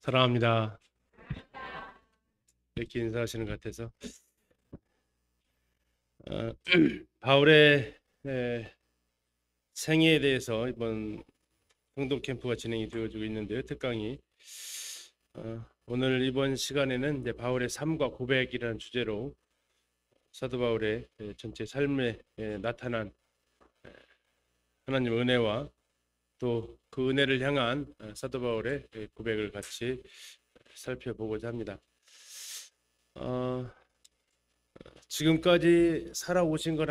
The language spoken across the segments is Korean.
사랑합니다. 이렇게 인사하시는 것 같아서 어, 바울의 생애에 대해서 이번 성도 캠프가 진행이 되어지고 있는데요. 특강이 오늘 이번 시간에는 이제 바울의 삶과 고백이라는 주제로 사도 바울의 전체 삶에 나타난 하나님의 은혜와 또 그 은혜를 향한 사도 바울의 고백을 같이 살펴보고자 합니다. 지금까지 살아오신 걸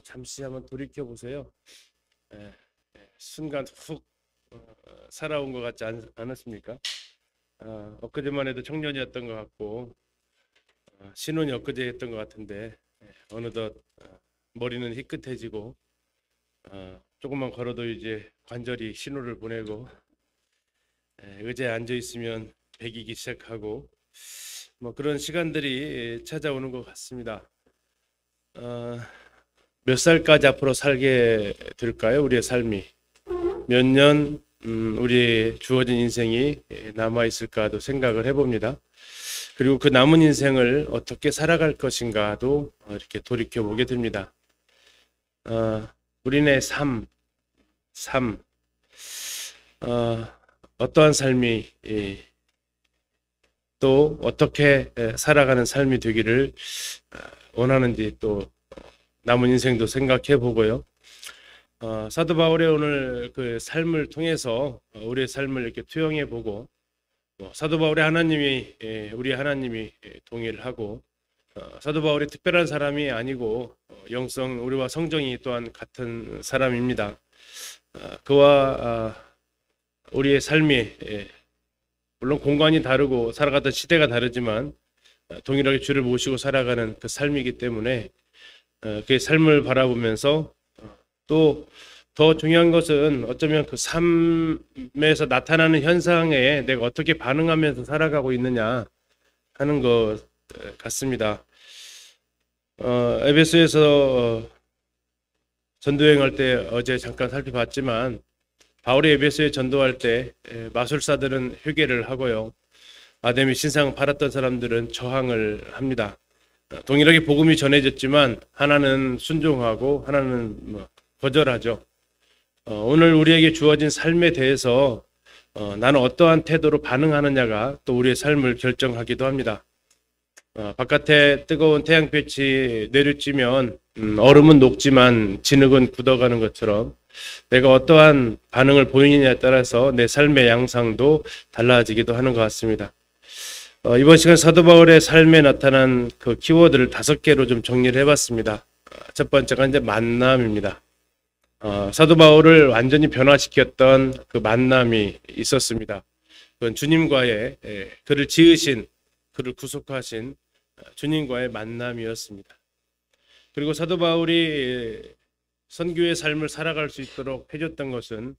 잠시 한번 돌이켜 보세요. 순간 훅 살아온 것 같지 않았습니까? 엊그제만 해도 청년이었던 것 같고 신혼이 엊그제 했던 것 같은데 어느덧 머리는 희끗해지고 조금만 걸어도 이제 관절이 신호를 보내고 의자에 앉아 있으면 배기기 시작하고 뭐 그런 시간들이 찾아오는 것 같습니다. 몇 살까지 앞으로 살게 될까요? 우리의 삶이 몇 년 우리 주어진 인생이 남아 있을까도 생각을 해봅니다. 그리고 그 남은 인생을 어떻게 살아갈 것인가도 이렇게 돌이켜 보게 됩니다. 우리네 삶 어떠한 삶이 또 어떻게 살아가는 삶이 되기를 원하는지 또 남은 인생도 생각해 보고요. 사도 바울의 오늘 그 삶을 통해서 우리의 삶을 이렇게 투영해 보고 사도 바울의 하나님이 우리 하나님이 동의를 하고 사도 바울이 특별한 사람이 아니고 영성 우리와 성정이 또한 같은 사람입니다. 그와 우리의 삶이 물론 공간이 다르고 살아가던 시대가 다르지만 동일하게 주를 모시고 살아가는 그 삶이기 때문에 그 삶을 바라보면서 또 더 중요한 것은 어쩌면 그 삶에서 나타나는 현상에 내가 어떻게 반응하면서 살아가고 있느냐 하는 것 같습니다. 에베소에서 전도여행할 때 어제 잠깐 살펴봤지만 바울이 에베소에 전도할 때 마술사들은 회개를 하고요. 아데미 신상 팔았던 사람들은 저항을 합니다. 동일하게 복음이 전해졌지만 하나는 순종하고 하나는 거절하죠. 오늘 우리에게 주어진 삶에 대해서 나는 어떠한 태도로 반응하느냐가 또 우리의 삶을 결정하기도 합니다. 바깥에 뜨거운 태양빛이 내리쬐면 얼음은 녹지만 진흙은 굳어가는 것처럼 내가 어떠한 반응을 보이느냐에 따라서 내 삶의 양상도 달라지기도 하는 것 같습니다. 이번 시간 사도 바울의 삶에 나타난 그 키워드를 5개로 좀 정리를 해봤습니다. 첫 번째가 이제 만남입니다. 사도 바울을 완전히 변화시켰던 그 만남이 있었습니다. 그건 주님과의 그를 지으신 그를 구속하신 주님과의 만남이었습니다. 그리고 사도 바울이 선교의 삶을 살아갈 수 있도록 해줬던 것은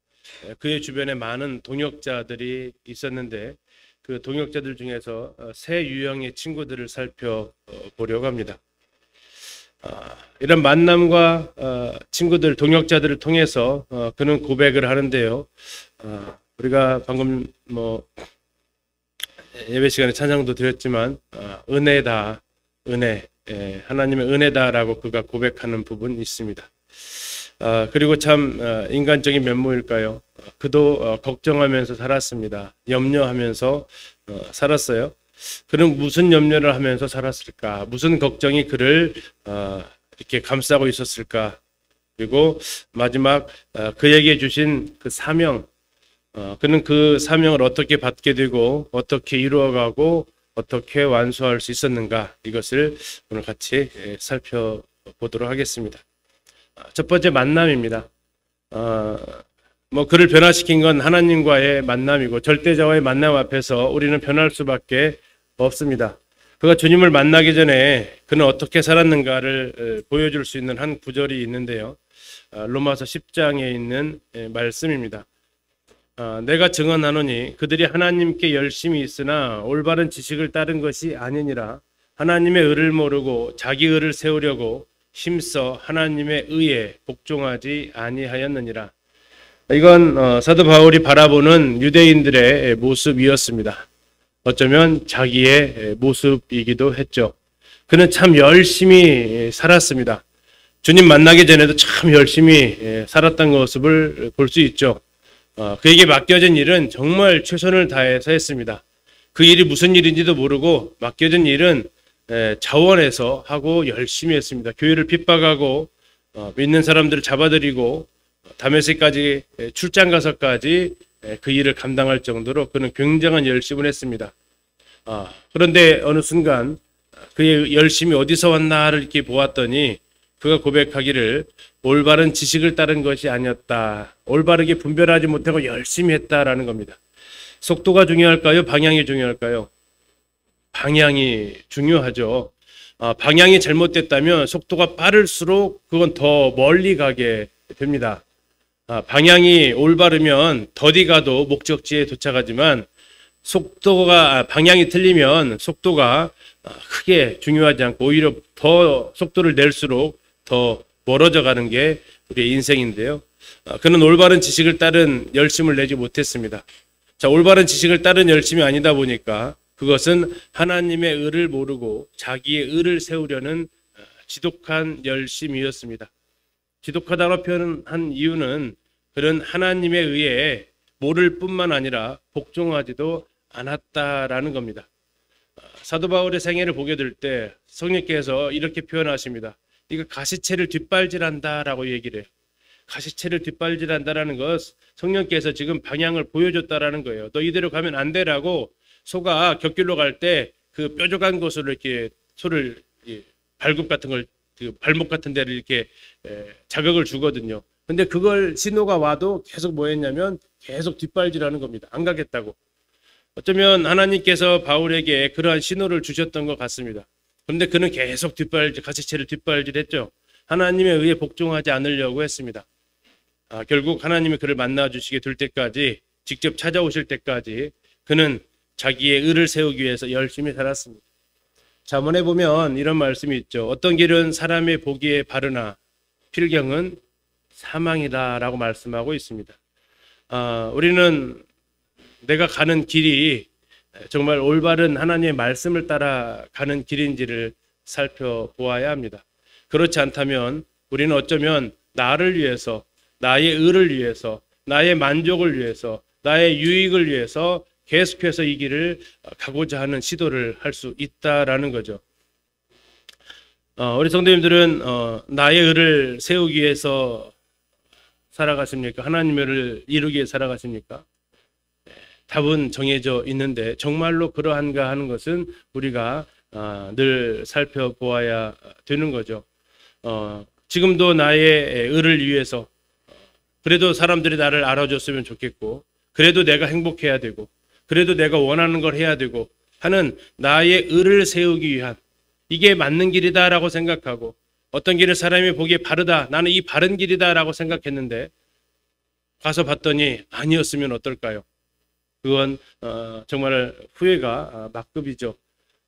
그의 주변에 많은 동역자들이 있었는데 그 동역자들 중에서 세 유형의 친구들을 살펴보려고 합니다. 이런 만남과 친구들, 동역자들을 통해서 그는 고백을 하는데요. 우리가 방금 예배 시간에 찬양도 드렸지만 은혜다, 은혜, 하나님의 은혜다라고 그가 고백하는 부분이 있습니다. 그리고 참 인간적인 면모일까요? 그도 걱정하면서 살았습니다. 염려하면서 살았어요. 그는 무슨 염려를 하면서 살았을까? 무슨 걱정이 그를 이렇게 감싸고 있었을까? 그리고 마지막 그에게 주신 그 사명, 그는 그 사명을 어떻게 받게 되고 어떻게 이루어가고 어떻게 완수할 수 있었는가? 이것을 오늘 같이 살펴보도록 하겠습니다. 첫 번째 만남입니다. 그를 변화시킨 건 하나님과의 만남이고 절대자와의 만남 앞에서 우리는 변할 수밖에 없습니다. 그가 주님을 만나기 전에 그는 어떻게 살았는가를 보여줄 수 있는 한 구절이 있는데요. 로마서 10장에 있는 말씀입니다. 내가 증언하노니 그들이 하나님께 열심히 있으나 올바른 지식을 따른 것이 아니니라. 하나님의 의를 모르고 자기 의를 세우려고 힘써 하나님의 의에 복종하지 아니하였느니라. 이건 사도 바울이 바라보는 유대인들의 모습이었습니다. 어쩌면 자기의 모습이기도 했죠. 그는 참 열심히 살았습니다. 주님 만나기 전에도 참 열심히 살았던 모습을 볼 수 있죠. 그에게 맡겨진 일은 정말 최선을 다해서 했습니다. 그 일이 무슨 일인지도 모르고 맡겨진 일은 자원해서 하고 열심히 했습니다. 교회를 핍박하고 믿는 사람들을 잡아들이고 다메섹까지 출장 가서까지 그 일을 감당할 정도로 그는 굉장한 열심을 했습니다. 그런데 어느 순간 그의 열심이 어디서 왔나를 이렇게 보았더니 그가 고백하기를 올바른 지식을 따른 것이 아니었다. 올바르게 분별하지 못하고 열심히 했다라는 겁니다. 속도가 중요할까요? 방향이 중요할까요? 방향이 중요하죠. 방향이 잘못됐다면 속도가 빠를수록 그건 더 멀리 가게 됩니다. 방향이 올바르면 더디 가도 목적지에 도착하지만 방향이 틀리면 속도가 크게 중요하지 않고 오히려 더 속도를 낼수록 더 멀어져 가는 게 우리의 인생인데요. 그는 올바른 지식을 따른 열심을 내지 못했습니다. 자, 올바른 지식을 따른 열심이 아니다 보니까 그것은 하나님의 의를 모르고 자기의 의를 세우려는 지독한 열심이었습니다. 지독하다고 표현한 이유는 그는 하나님의 의에 모를 뿐만 아니라 복종하지도 않았다라는 겁니다. 사도 바울의 생애를 보게 될 때 성령께서 이렇게 표현하십니다. 네가 가시채를 뒷발질한다라고 얘기를 해요. 가시채를 뒷발질한다라는 것, 성령께서 지금 방향을 보여줬다라는 거예요. 너 이대로 가면 안 되라고 소가 곁길로 갈 때 그 뾰족한 곳으로 이렇게 소를 발굽 같은 걸 발목 같은 데를 이렇게 자극을 주거든요. 근데 그걸 신호가 와도 계속 뭐 했냐면 계속 뒷발질하는 겁니다. 안 가겠다고. 어쩌면 하나님께서 바울에게 그러한 신호를 주셨던 것 같습니다. 그런데 그는 계속 가시채를 뒷발질했죠. 하나님의 의에 복종하지 않으려고 했습니다. 결국 하나님이 그를 만나 주시게 될 때까지, 직접 찾아오실 때까지 그는 자기의 의를 세우기 위해서 열심히 살았습니다. 잠언에 보면 이런 말씀이 있죠. 어떤 길은 사람의 보기에 바르나 필경은 사망이다라고 말씀하고 있습니다. 우리는 내가 가는 길이 정말 올바른 하나님의 말씀을 따라 가는 길인지를 살펴보아야 합니다. 그렇지 않다면 우리는 어쩌면 나를 위해서, 나의 의를 위해서, 나의 만족을 위해서, 나의 유익을 위해서 계속해서 이 길을 가고자 하는 시도를 할 수 있다라는 거죠. 우리 성도님들은 나의 의를 세우기 위해서 살아가십니까? 하나님의 의를 이루기 위해 살아가십니까? 답은 정해져 있는데 정말로 그러한가 하는 것은 우리가 늘 살펴보아야 되는 거죠. 지금도 나의 의를 위해서, 그래도 사람들이 나를 알아줬으면 좋겠고, 그래도 내가 행복해야 되고, 그래도 내가 원하는 걸 해야 되고 하는 나의 의를 세우기 위한, 이게 맞는 길이다라고 생각하고, 어떤 길을 사람이 보기에 바르다, 나는 이 바른 길이다라고 생각했는데 가서 봤더니 아니었으면 어떨까요? 그건 정말 후회가 막급이죠.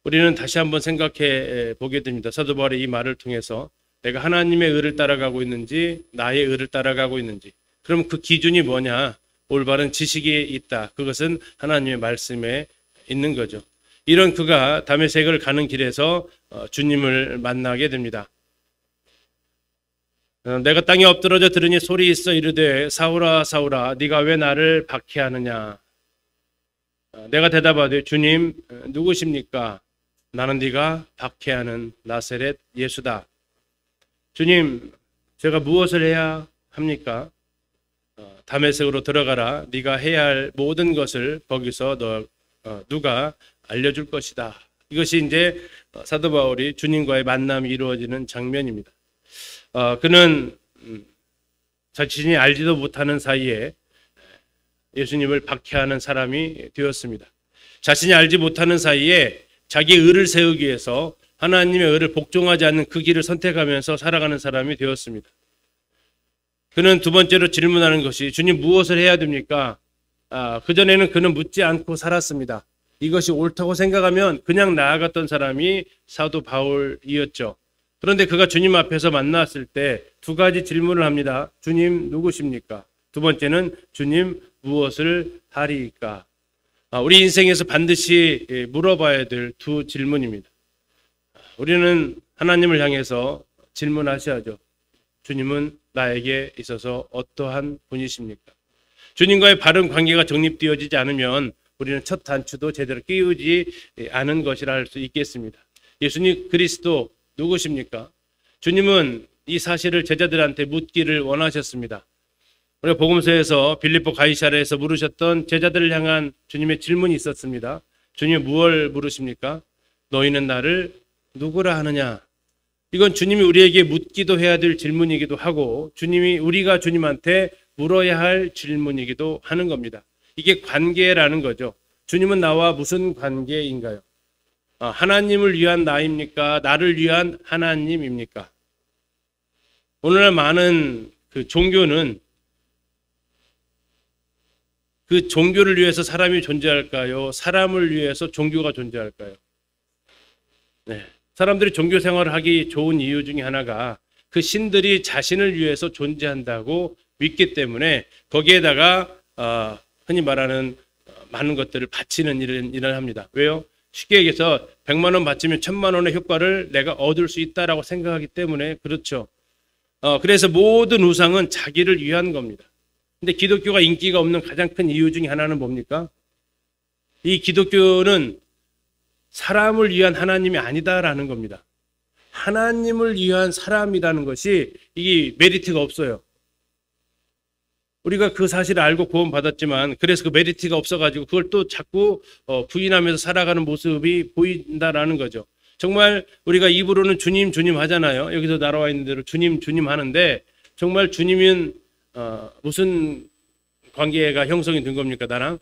우리는 다시 한번 생각해 보게 됩니다. 사도 바울의 이 말을 통해서 내가 하나님의 의를 따라가고 있는지 나의 의를 따라가고 있는지, 그럼 그 기준이 뭐냐? 올바른 지식이 있다. 그것은 하나님의 말씀에 있는 거죠. 이런 그가 다메섹을 가는 길에서 주님을 만나게 됩니다. 내가 땅에 엎드러져 들으니 소리 있어 이르되 사울아 사울아 네가 왜 나를 박해하느냐. 내가 대답하되 주님 누구십니까? 나는 네가 박해하는 나사렛 예수다. 주님, 제가 무엇을 해야 합니까? 다메섹으로 들어가라. 네가 해야 할 모든 것을 거기서 누가 알려줄 것이다. 이것이 이제 사도 바울이 주님과의 만남이 이루어지는 장면입니다. 그는 자신이 알지도 못하는 사이에 예수님을 박해하는 사람이 되었습니다. 자신이 알지 못하는 사이에 자기의 의를 세우기 위해서 하나님의 의를 복종하지 않는 그 길을 선택하면서 살아가는 사람이 되었습니다. 그는 두 번째로 질문하는 것이 주님 무엇을 해야 됩니까? 그전에는 그는 묻지 않고 살았습니다. 이것이 옳다고 생각하면 그냥 나아갔던 사람이 사도 바울이었죠. 그런데 그가 주님 앞에서 만났을 때 두 가지 질문을 합니다. 주님 누구십니까? 두 번째는 주님 무엇을 하리이까? 우리 인생에서 반드시 물어봐야 될 두 질문입니다. 우리는 하나님을 향해서 질문하셔야죠. 주님은 나에게 있어서 어떠한 분이십니까? 주님과의 바른 관계가 정립되어지지 않으면 우리는 첫 단추도 제대로 끼우지 않은 것이라 할 수 있겠습니다. 예수님 그리스도 누구십니까? 주님은 이 사실을 제자들한테 묻기를 원하셨습니다. 우리가 복음서에서 빌립보 가이사랴에서 물으셨던 제자들을 향한 주님의 질문이 있었습니다. 주님이 무엇을 물으십니까? 너희는 나를 누구라 하느냐? 이건 주님이 우리에게 묻기도 해야 될 질문이기도 하고 주님이 우리가 주님한테 물어야 할 질문이기도 하는 겁니다. 이게 관계라는 거죠. 주님은 나와 무슨 관계인가요? 하나님을 위한 나입니까? 나를 위한 하나님입니까? 오늘날 많은 그 종교는 그 종교를 위해서 사람이 존재할까요? 사람을 위해서 종교가 존재할까요? 네. 사람들이 종교 생활을 하기 좋은 이유 중에 하나가 그 신들이 자신을 위해서 존재한다고 믿기 때문에 거기에다가 흔히 말하는 많은 것들을 바치는 일을 합니다. 왜요? 쉽게 얘기해서 100만 원 바치면 1000만 원의 효과를 내가 얻을 수 있다라고 생각하기 때문에 그렇죠. 그래서 모든 우상은 자기를 위한 겁니다. 근데 기독교가 인기가 없는 가장 큰 이유 중에 하나는 뭡니까? 이 기독교는 사람을 위한 하나님이 아니다라는 겁니다. 하나님을 위한 사람이라는 것이 이게 메리트가 없어요. 우리가 그 사실을 알고 구원받았지만 그래서 그 메리트가 없어가지고 그걸 또 자꾸 부인하면서 살아가는 모습이 보인다라는 거죠. 정말 우리가 입으로는 주님 주님 하잖아요. 여기서 나와 있는 대로 주님 주님 하는데 정말 주님은 무슨 관계가 형성이 된 겁니까? 나랑?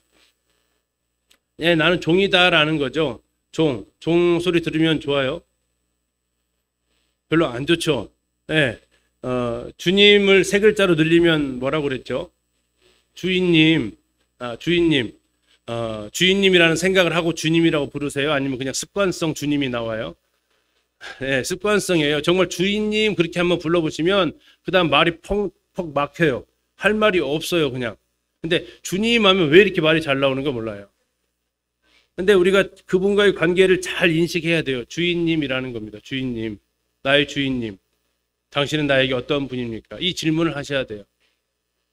예, 나는 종이다라는 거죠. 종 소리 들으면 좋아요? 별로 안 좋죠. 예. 주님을 세 글자로 늘리면 뭐라고 그랬죠? 주인님, 주인님. 주인님이라는 생각을 하고 주님이라고 부르세요? 아니면 그냥 습관성 주님이 나와요? 네, 습관성이에요. 정말 주인님 그렇게 한번 불러보시면 그 다음 말이 퍽퍽 막혀요. 할 말이 없어요, 그냥. 근데 주님 하면 왜 이렇게 말이 잘 나오는 거 몰라요. 근데 우리가 그분과의 관계를 잘 인식해야 돼요. 주인님이라는 겁니다. 주인님. 나의 주인님. 당신은 나에게 어떤 분입니까? 이 질문을 하셔야 돼요.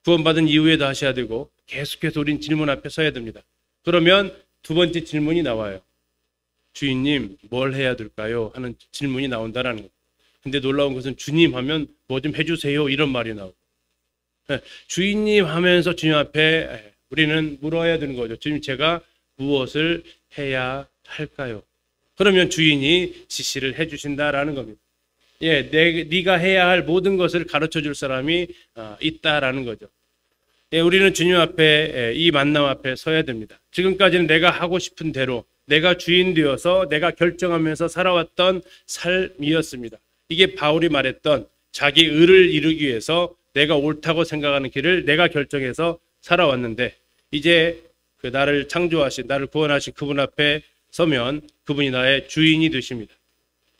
구원받은 이후에도 하셔야 되고 계속해서 우린 질문 앞에 서야 됩니다. 그러면 두 번째 질문이 나와요. 주인님, 뭘 해야 될까요? 하는 질문이 나온다라는 거예요. 근데 놀라운 것은 주님 하면 뭐 좀 해주세요. 이런 말이 나오고. 주인님 하면서 주님 앞에 우리는 물어야 되는 거죠. 주님, 제가 무엇을 해야 할까요? 그러면 주인이 지시를 해주신다라는 겁니다. 예, 네가 해야 할 모든 것을 가르쳐 줄 사람이 있다라는 거죠. 예, 우리는 주님 앞에 이 만남 앞에 서야 됩니다. 지금까지는 내가 하고 싶은 대로 내가 주인 되어서 내가 결정하면서 살아왔던 삶이었습니다. 이게 바울이 말했던 자기 의를 이루기 위해서 내가 옳다고 생각하는 길을 내가 결정해서 살아왔는데 이제 그 나를 창조하신 나를 구원하신 그분 앞에 서면 그분이 나의 주인이 되십니다.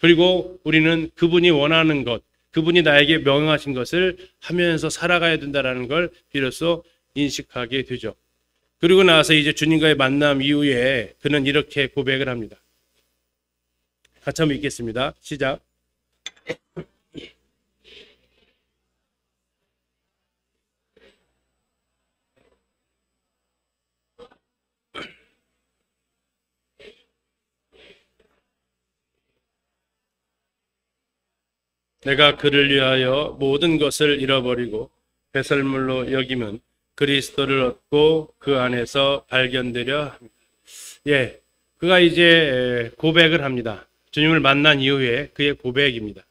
그리고 우리는 그분이 원하는 것, 그분이 나에게 명령하신 것을 하면서 살아가야 된다는 걸 비로소 인식하게 되죠. 그리고 나서 이제 주님과의 만남 이후에 그는 이렇게 고백을 합니다. 같이 한번 읽겠습니다. 시작. 내가 그를 위하여 모든 것을 잃어버리고 배설물로 여김은 그리스도를 얻고 그 안에서 발견되려 합니다. 예, 그가 이제 고백을 합니다. 주님을 만난 이후에 그의 고백입니다.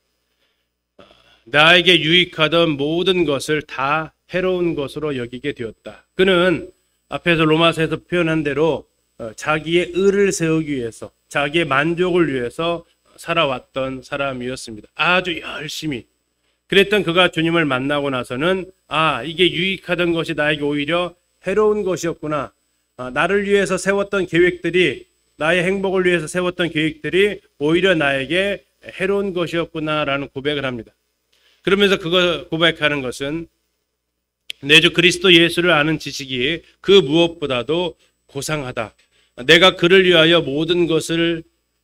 나에게 유익하던 모든 것을 다 해로운 것으로 여기게 되었다. 그는 앞에서 로마서에서 표현한 대로 자기의 의를 세우기 위해서 자기의 만족을 위해서 살아왔던 사람이었습니다. 아주 열심히. 그랬던 그가 주님을 만나고 나서는 이게 유익하던 것이 나에게 오히려 해로운 것이었구나. 나를 위해서 세웠던 계획들이 나의 행복을 위해서 세웠던 계획들이 오히려 나에게 해로운 것이었구나라는 고백을 합니다. 그러면서 그거 고백하는 것은 내 주 그리스도 예수를 아는 지식이 그 무엇보다도 고상하다. 내가 그를 위하여 모든 것을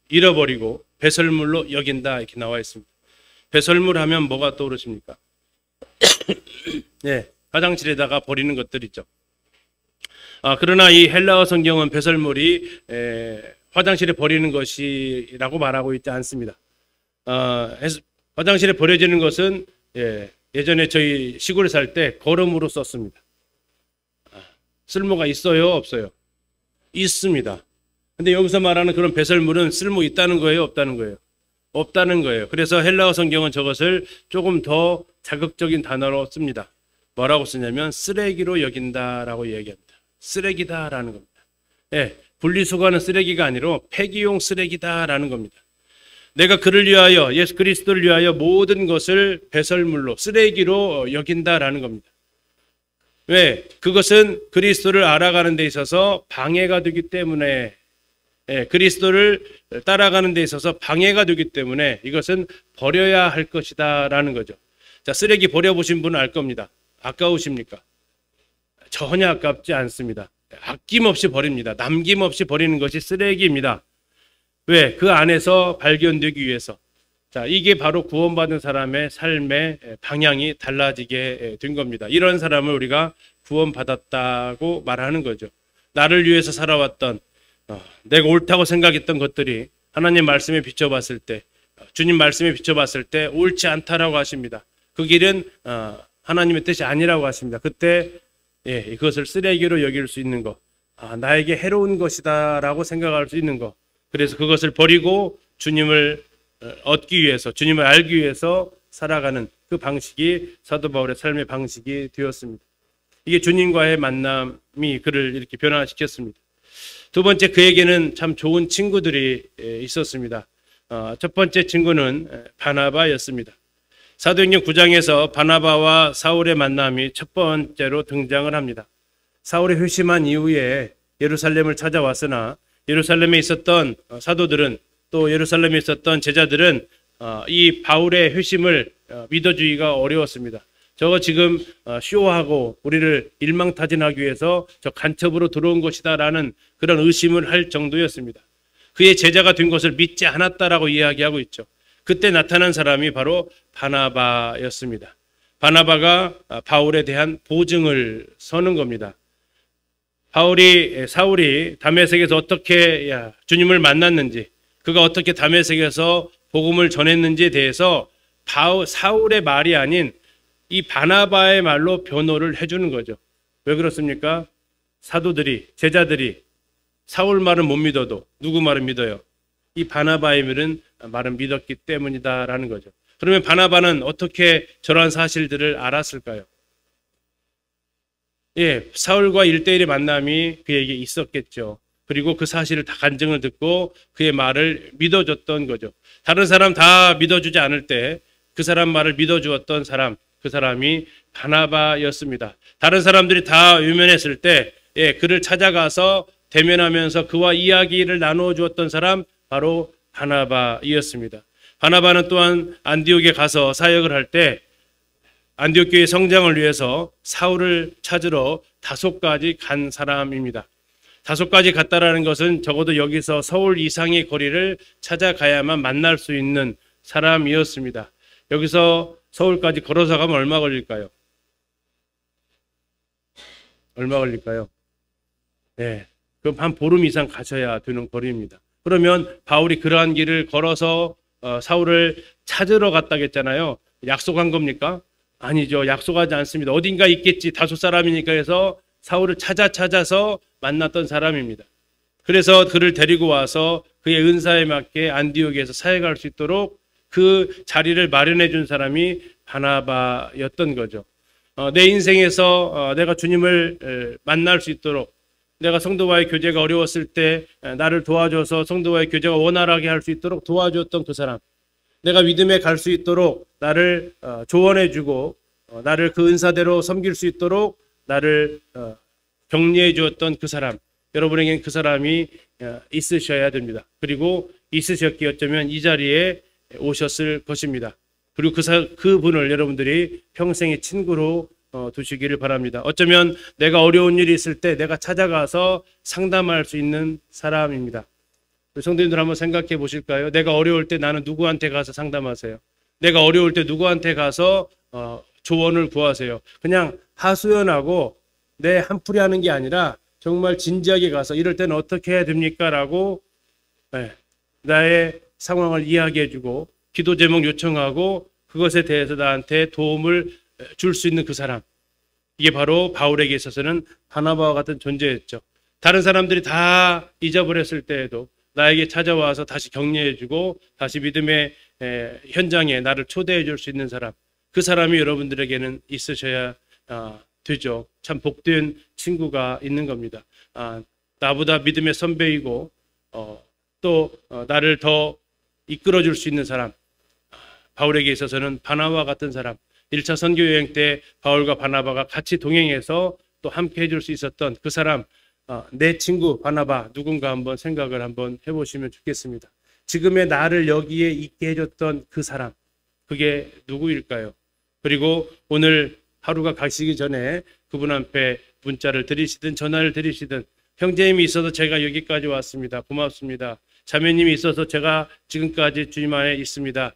잃어버리고 배설물로 여긴다 이렇게 나와 있습니다. 배설물 하면 뭐가 떠오르십니까? 네, 화장실에다가 버리는 것들이죠. 그러나 이 헬라어 성경은 배설물이 화장실에 버리는 것이라고 말하고 있지 않습니다. 화장실에 버려지는 것은 예전에 저희 시골에 살 때 거름으로 썼습니다. 쓸모가 있어요, 없어요? 있습니다. 근데 여기서 말하는 그런 배설물은 쓸모 있다는 거예요, 없다는 거예요? 없다는 거예요. 그래서 헬라어 성경은 저것을 조금 더 자극적인 단어로 씁니다. 뭐라고 쓰냐면 쓰레기로 여긴다라고 얘기합니다. 쓰레기다라는 겁니다. 분리수거하는 쓰레기가 아니라 폐기용 쓰레기다라는 겁니다. 내가 그를 위하여, 예수 그리스도를 위하여 모든 것을 배설물로, 쓰레기로 여긴다라는 겁니다. 왜? 그것은 그리스도를 알아가는 데 있어서 방해가 되기 때문에, 그리스도를 따라가는 데 있어서 방해가 되기 때문에 이것은 버려야 할 것이다라는 거죠. 자, 쓰레기 버려보신 분은 알 겁니다. 아까우십니까? 전혀 아깝지 않습니다. 아낌없이 버립니다. 남김없이 버리는 것이 쓰레기입니다. 왜? 그 안에서 발견되기 위해서. 자, 이게 바로 구원받은 사람의 삶의 방향이 달라지게 된 겁니다. 이런 사람을 우리가 구원받았다고 말하는 거죠. 나를 위해서 살아왔던, 내가 옳다고 생각했던 것들이 하나님 말씀에 비춰봤을 때, 주님 말씀에 비춰봤을 때 옳지 않다라고 하십니다. 그 길은 하나님의 뜻이 아니라고 하십니다. 그때 이것을 쓰레기로 여길 수 있는 것, 나에게 해로운 것이다 라고 생각할 수 있는 것, 그래서 그것을 버리고 주님을 얻기 위해서, 주님을 알기 위해서 살아가는 그 방식이 사도 바울의 삶의 방식이 되었습니다. 이게 주님과의 만남이 그를 이렇게 변화시켰습니다. 두 번째, 그에게는 참 좋은 친구들이 있었습니다. 첫 번째 친구는 바나바였습니다. 사도행전 9장에서 바나바와 사울의 만남이 첫 번째로 등장을 합니다. 사울이 회심한 이후에 예루살렘을 찾아왔으나 예루살렘에 있었던 사도들은, 또 예루살렘에 있었던 제자들은 이 바울의 회심을 믿어주기가 어려웠습니다. 저거 지금 쇼하고 우리를 일망타진하기 위해서 저 간첩으로 들어온 것이다 라는 그런 의심을 할 정도였습니다. 그의 제자가 된 것을 믿지 않았다라고 이야기하고 있죠. 그때 나타난 사람이 바로 바나바였습니다. 바나바가 바울에 대한 보증을 서는 겁니다. 사울이 다메섹에서 어떻게 주님을 만났는지, 그가 어떻게 다메섹에서 복음을 전했는지에 대해서 사울의 말이 아닌 이 바나바의 말로 변호를 해주는 거죠. 왜 그렇습니까? 사도들이, 제자들이 사울 말은 못 믿어도 누구 말은 믿어요? 이 바나바의 말은 믿었기 때문이다라는 거죠. 그러면 바나바는 어떻게 저러한 사실들을 알았을까요? 사울과 1대1의 만남이 그에게 있었겠죠. 그리고 그 사실을 다 간증을 듣고 그의 말을 믿어줬던 거죠. 다른 사람 다 믿어주지 않을 때 그 사람 말을 믿어주었던 사람, 그 사람이 바나바였습니다. 다른 사람들이 다 유면했을 때 그를 찾아가서 대면하면서 그와 이야기를 나누어 주었던 사람, 바로 바나바이었습니다. 바나바는 또한 안디옥에 가서 사역을 할 때 안디옥 교회 성장을 위해서 사울을 찾으러 다소까지 간 사람입니다. 다소까지 갔다라는 것은 적어도 여기서 서울 이상의 거리를 찾아가야만 만날 수 있는 사람이었습니다. 여기서 서울까지 걸어서 가면 얼마 걸릴까요? 얼마 걸릴까요? 그럼 한 보름 이상 가셔야 되는 거리입니다. 그러면 바울이 그러한 길을 걸어서 사울을 찾으러 갔다겠잖아요. 약속한 겁니까? 아니죠. 약속하지 않습니다. 어딘가 있겠지. 다소 사람이니까 해서 사울을 찾아서 만났던 사람입니다. 그래서 그를 데리고 와서 그의 은사에 맞게 안디옥에서 사역할 수 있도록 그 자리를 마련해 준 사람이 바나바였던 거죠. 내 인생에서 내가 주님을 만날 수 있도록, 내가 성도와의 교제가 어려웠을 때 나를 도와줘서 성도와의 교제가 원활하게 할 수 있도록 도와주었던 그 사람, 내가 믿음에 갈 수 있도록 나를 조언해 주고 나를 그 은사대로 섬길 수 있도록 나를 격려해 주었던 그 사람, 여러분에게는 그 사람이 있으셔야 됩니다. 그리고 있으셨기에 어쩌면 이 자리에 오셨을 것입니다. 그리고 그 분을 여러분들이 평생의 친구로 두시기를 바랍니다. 어쩌면 내가 어려운 일이 있을 때 내가 찾아가서 상담할 수 있는 사람입니다. 성도님들 한번 생각해 보실까요? 내가 어려울 때 나는 누구한테 가서 상담하세요? 내가 어려울 때 누구한테 가서 조언을 구하세요? 그냥 하소연하고 내 한풀이 하는 게 아니라 정말 진지하게 가서 이럴 때는 어떻게 해야 됩니까? 라고 나의 상황을 이야기해주고 기도 제목 요청하고 그것에 대해서 나한테 도움을 줄 수 있는 그 사람. 이게 바로 바울에게 있어서는 바나바와 같은 존재였죠. 다른 사람들이 다 잊어버렸을 때에도 나에게 찾아와서 다시 격려해주고 다시 믿음의 현장에 나를 초대해 줄 수 있는 사람. 그 사람이 여러분들에게는 있으셔야 되죠. 참 복된 친구가 있는 겁니다. 나보다 믿음의 선배이고 또 나를 더 이끌어 줄 수 있는 사람. 바울에게 있어서는 바나바와 같은 사람. 1차 선교 여행 때 바울과 바나바가 같이 동행해서 또 함께 해줄 수 있었던 그 사람, 내 친구 바나바 누군가 한번 생각을 한번 해보시면 좋겠습니다. 지금의 나를 여기에 있게 해줬던 그 사람, 그게 누구일까요? 그리고 오늘 하루가 가시기 전에 그분 앞에 문자를 드리시든 전화를 드리시든 형제님이 있어서 제가 여기까지 왔습니다. 고맙습니다. 자매님이 있어서 제가 지금까지 주님 안에 있습니다.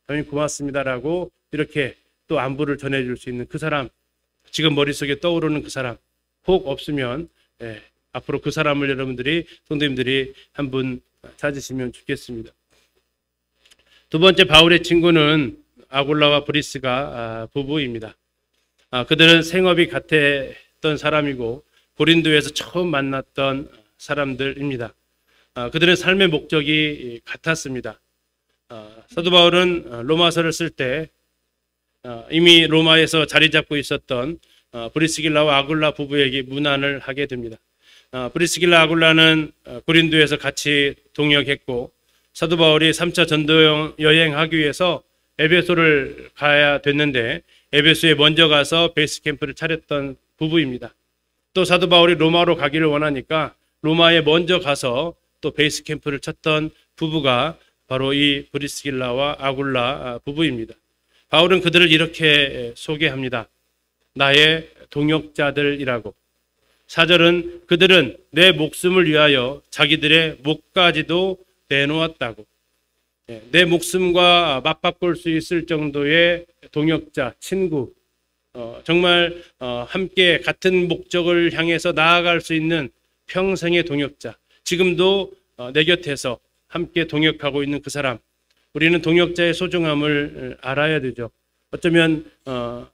자매님 고맙습니다라고 이렇게 또 안부를 전해줄 수 있는 그 사람, 지금 머릿속에 떠오르는 그 사람, 혹 없으면 앞으로 그 사람을 여러분들이 성도님들이 한 분 찾으시면 좋겠습니다. 두 번째 바울의 친구는 아굴라와 브리스가 부부입니다. 그들은 생업이 같았던 사람이고 고린도에서 처음 만났던 사람들입니다. 그들은 삶의 목적이 같았습니다. 사도 바울은 로마서를 쓸 때 이미 로마에서 자리 잡고 있었던 브리스길라와 아굴라 부부에게 문안을 하게 됩니다. 브리스길라 아굴라는 고린도에서 같이 동역했고 사도 바울이 3차 전도 여행하기 위해서 에베소를 가야 됐는데 에베소에 먼저 가서 베이스 캠프를 차렸던 부부입니다. 또 사도 바울이 로마로 가기를 원하니까 로마에 먼저 가서 또 베이스 캠프를 쳤던 부부가 바로 이 브리스길라와 아굴라 부부입니다. 바울은 그들을 이렇게 소개합니다. 나의 동역자들이라고. 4절은 그들은 내 목숨을 위하여 자기들의 목까지도 내놓았다고. 내 목숨과 맞바꿀 수 있을 정도의 동역자, 친구, 정말 함께 같은 목적을 향해서 나아갈 수 있는 평생의 동역자. 지금도 내 곁에서 함께 동역하고 있는 그 사람. 우리는 동역자의 소중함을 알아야 되죠. 어쩌면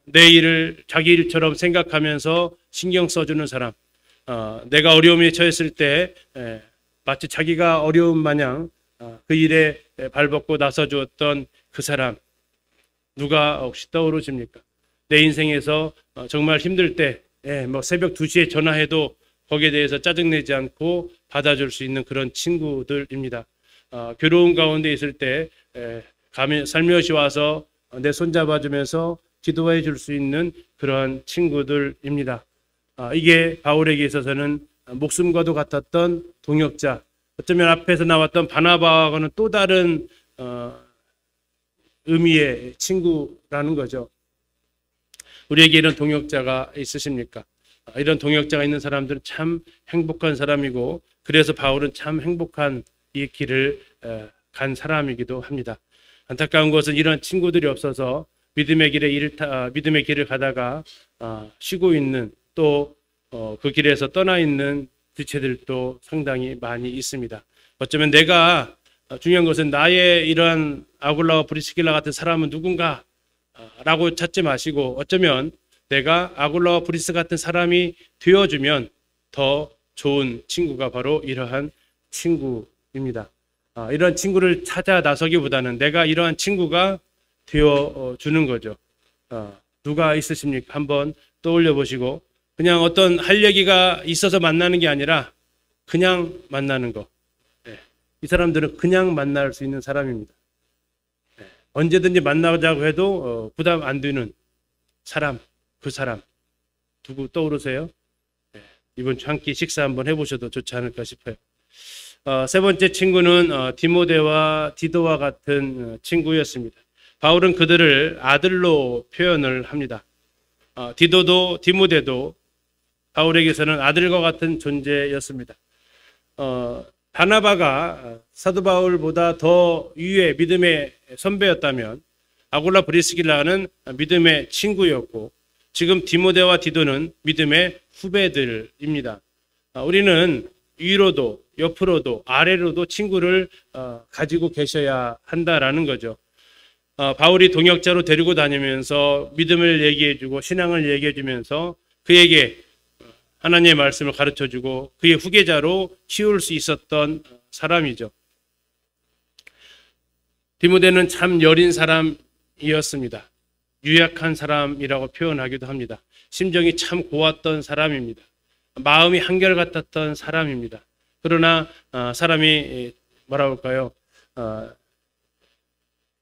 내 일을 자기 일처럼 생각하면서 신경 써주는 사람, 내가 어려움에 처했을 때 마치 자기가 어려움 마냥 그 일에 발벗고 나서주었던 그 사람, 누가 혹시 떠오르십니까? 내 인생에서 정말 힘들 때 뭐 새벽 2시에 전화해도 거기에 대해서 짜증내지 않고 받아줄 수 있는 그런 친구들입니다. 괴로운 가운데 있을 때 살며시 와서 내 손잡아주면서 기도해 줄 수 있는 그런 친구들입니다. 이게 바울에게 있어서는 목숨과도 같았던 동역자, 어쩌면 앞에서 나왔던 바나바와는 또 다른 의미의 친구라는 거죠. 우리에게 이런 동역자가 있으십니까? 이런 동역자가 있는 사람들은 참 행복한 사람이고 그래서 바울은 참 행복한 이 길을 간 사람이기도 합니다. 안타까운 것은 이런 친구들이 없어서 믿음의 길을 가다가 쉬고 있는 또 그 길에서 떠나 있는 지체들도 상당히 많이 있습니다. 어쩌면 내가 중요한 것은 나의 이러한 아굴라와 브리스길라 같은 사람은 누군가 라고 찾지 마시고 어쩌면 내가 아굴라와 브리스 같은 사람이 되어주면 더 좋은 친구가 바로 이러한 친구입니다. 이러한 친구를 찾아 나서기보다는 내가 이러한 친구가 되어주는 거죠. 누가 있으십니까? 한번 떠올려 보시고 그냥 어떤 할 얘기가 있어서 만나는 게 아니라 그냥 만나는 거. 이 사람들은 그냥 만날 수 있는 사람입니다. 언제든지 만나자고 해도 부담 안 되는 사람, 그 사람. 누구 떠오르세요? 이번 주 한 끼 식사 한번 해보셔도 좋지 않을까 싶어요. 세 번째 친구는 디모데와 디도와 같은 친구였습니다. 바울은 그들을 아들로 표현을 합니다. 디도도 디모데도 바울에게서는 아들과 같은 존재였습니다. 바나바가 사도 바울보다 더 위의 믿음의 선배였다면 아굴라 브리스길라는 믿음의 친구였고 지금 디모데와 디도는 믿음의 후배들입니다. 우리는 위로도 옆으로도 아래로도 친구를 가지고 계셔야 한다라는 거죠. 바울이 동역자로 데리고 다니면서 믿음을 얘기해주고 신앙을 얘기해주면서 그에게 하나님의 말씀을 가르쳐주고 그의 후계자로 키울 수 있었던 사람이죠. 디모데는 참 여린 사람이었습니다. 유약한 사람이라고 표현하기도 합니다. 심정이 참 고왔던 사람입니다. 마음이 한결같았던 사람입니다. 그러나 사람이 뭐라 할까요?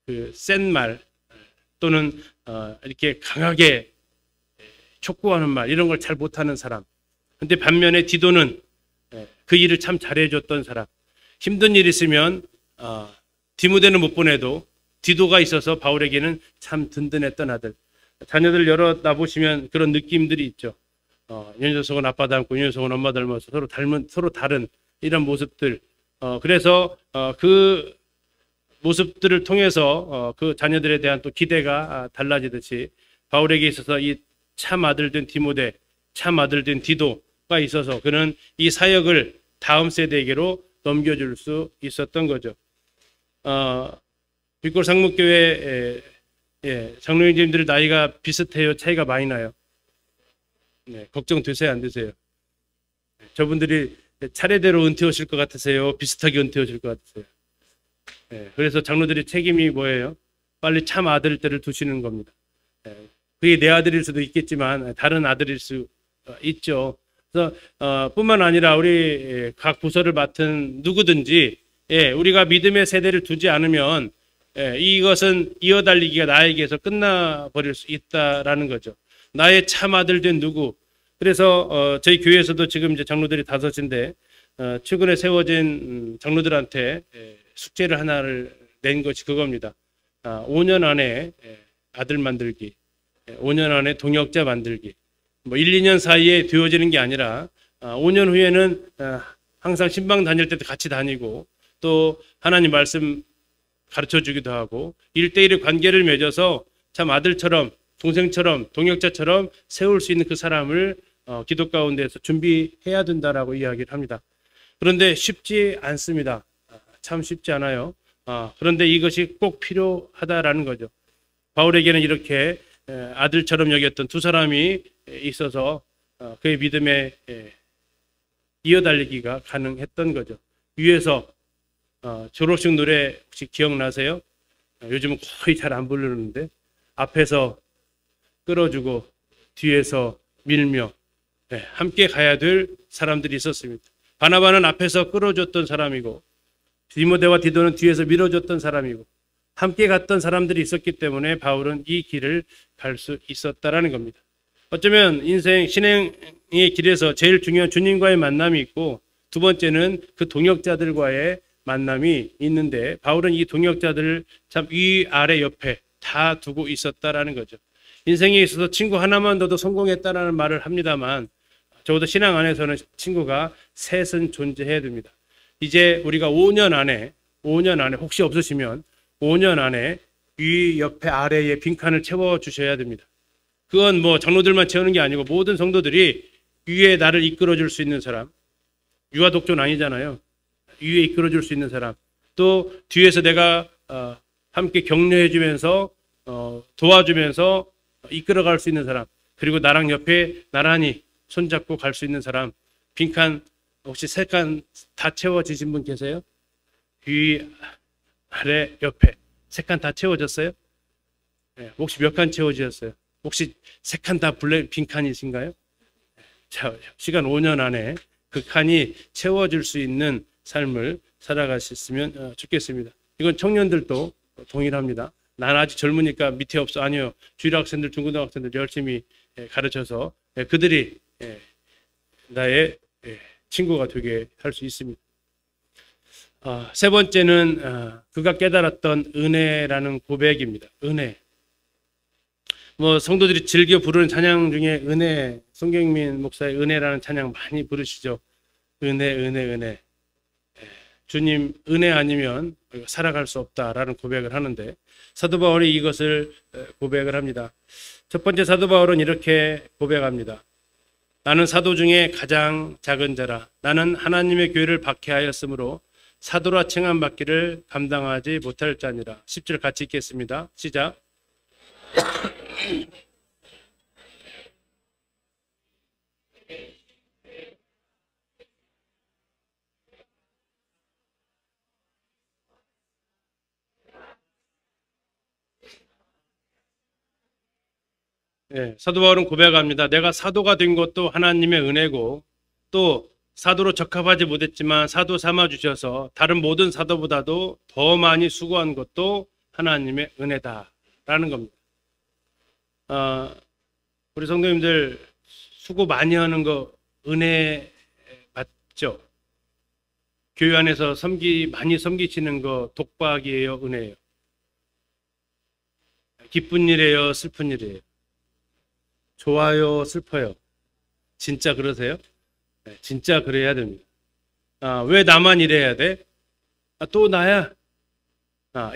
그 센 말 또는 이렇게 강하게 촉구하는 말 이런 걸 잘 못하는 사람. 근데 반면에 디도는 그 일을 참 잘해줬던 사람. 힘든 일 있으면 디모데는 못 보내도 디도가 있어서 바울에게는 참 든든했던 아들. 자녀들 여러 놔보시면 그런 느낌들이 있죠. 이 녀석은 아빠 닮고 이 녀석은 엄마 닮아서 서로 다른 이런 모습들. 그래서 그 모습들을 통해서 그 자녀들에 대한 또 기대가 달라지듯이 바울에게 있어서 이 참 아들 된 디모데, 참 아들 된 디도가 있어서 그는 이 사역을 다음 세대에게로 넘겨줄 수 있었던 거죠. 빛골 상목교회 장로님들 나이가 비슷해요? 차이가 많이 나요? 네, 걱정 되세요? 안 되세요? 저분들이 차례대로 은퇴 오실 것 같으세요? 비슷하게 은퇴 오실 것 같으세요? 네, 그래서 장로들의 책임이 뭐예요? 빨리 참 아들 때를 두시는 겁니다. 그게 내 아들일 수도 있겠지만 다른 아들일 수 있죠. 그래서 뿐만 아니라 우리 각 부서를 맡은 누구든지 우리가 믿음의 세대를 두지 않으면 이것은 이어달리기가 나에게서 끝나버릴 수 있다라는 거죠. 나의 참 아들 된 누구. 그래서 저희 교회에서도 지금 이제 장로들이 5인데 최근에 세워진 장로들한테 숙제를 하나를 낸 것이 그겁니다. 5년 안에 아들 만들기, 5년 안에 동역자 만들기. 뭐 1, 2년 사이에 되어지는 게 아니라 5년 후에는 항상 신방 다닐 때도 같이 다니고 또 하나님 말씀 가르쳐 주기도 하고 1대1의 관계를 맺어서 참 아들처럼 동생처럼 동역자처럼 세울 수 있는 그 사람을 기도 가운데서 준비해야 된다라고 이야기를 합니다. 그런데 쉽지 않습니다. 참 쉽지 않아요. 그런데 이것이 꼭 필요하다라는 거죠. 바울에게는 이렇게 아들처럼 여겼던 두 사람이 있어서 그의 믿음에 이어달리기가 가능했던 거죠. 위에서 졸업식 노래 혹시 기억나세요? 요즘은 거의 잘 안 부르는데 앞에서 끌어주고 뒤에서 밀며 함께 가야 될 사람들이 있었습니다. 바나바는 앞에서 끌어줬던 사람이고 디모데와 디도는 뒤에서 밀어줬던 사람이고 함께 갔던 사람들이 있었기 때문에 바울은 이 길을 갈 수 있었다라는 겁니다. 어쩌면 인생 신행의 길에서 제일 중요한 주님과의 만남이 있고 두 번째는 그 동역자들과의 만남이 있는데 바울은 이 동역자들을 참 위, 아래, 옆에 다 두고 있었다라는 거죠. 인생에 있어서 친구 하나만 더도 성공했다라는 말을 합니다만 적어도 신앙 안에서는 친구가 셋은 존재해야 됩니다. 이제 우리가 5년 안에 혹시 없으시면 5년 안에 위, 옆에, 아래에 빈칸을 채워주셔야 됩니다. 그건 뭐 장로들만 채우는 게 아니고 모든 성도들이 위에 나를 이끌어줄 수 있는 사람, 유아 독존 아니잖아요. 위에 이끌어줄 수 있는 사람, 또 뒤에서 내가 함께 격려해주면서 도와주면서 이끌어갈 수 있는 사람, 그리고 나랑 옆에 나란히 손잡고 갈 수 있는 사람. 빈칸 혹시 3칸 다 채워지신 분 계세요? 위, 아래, 옆에 3칸 다 채워졌어요? 네, 혹시 몇 칸 채워지셨어요? 혹시 3칸 다 빈칸이신가요? 자, 시간 5년 안에 그 칸이 채워질 수 있는 삶을 살아가셨으면 좋겠습니다. 이건 청년들도 동일합니다. 난 아직 젊으니까 밑에 없어. 아니요. 주일 학생들, 중고등학생들 열심히 가르쳐서 그들이 나의 친구가 되게 할 수 있습니다. 세 번째는 그가 깨달았던 은혜라는 고백입니다. 은혜. 뭐 성도들이 즐겨 부르는 찬양 중에 은혜, 송경민 목사의 은혜라는 찬양 많이 부르시죠. 은혜, 은혜, 은혜. 주님 은혜 아니면 살아갈 수 없다라는 고백을 하는데 사도 바울이 이것을 고백을 합니다. 첫 번째 사도 바울은 이렇게 고백합니다. 나는 사도 중에 가장 작은 자라. 나는 하나님의 교회를 박해하였으므로 사도라 칭함받기를 감당하지 못할 자니라. 10절 같이 읽겠습니다. 시작. 사도 바울은 고백합니다. 내가 사도가 된 것도 하나님의 은혜고 또 사도로 적합하지 못했지만 사도 삼아 주셔서 다른 모든 사도보다도 더 많이 수고한 것도 하나님의 은혜다라는 겁니다. 우리 성도님들 수고 많이 하는 거 은혜 맞죠? 교회 안에서 많이 섬기시는 거 독박이에요, 은혜예요? 기쁜 일이에요, 슬픈 일이에요? 좋아요, 슬퍼요? 진짜 그러세요? 네, 진짜 그래야 됩니다. 왜 나만 이래야 돼? 또 나야?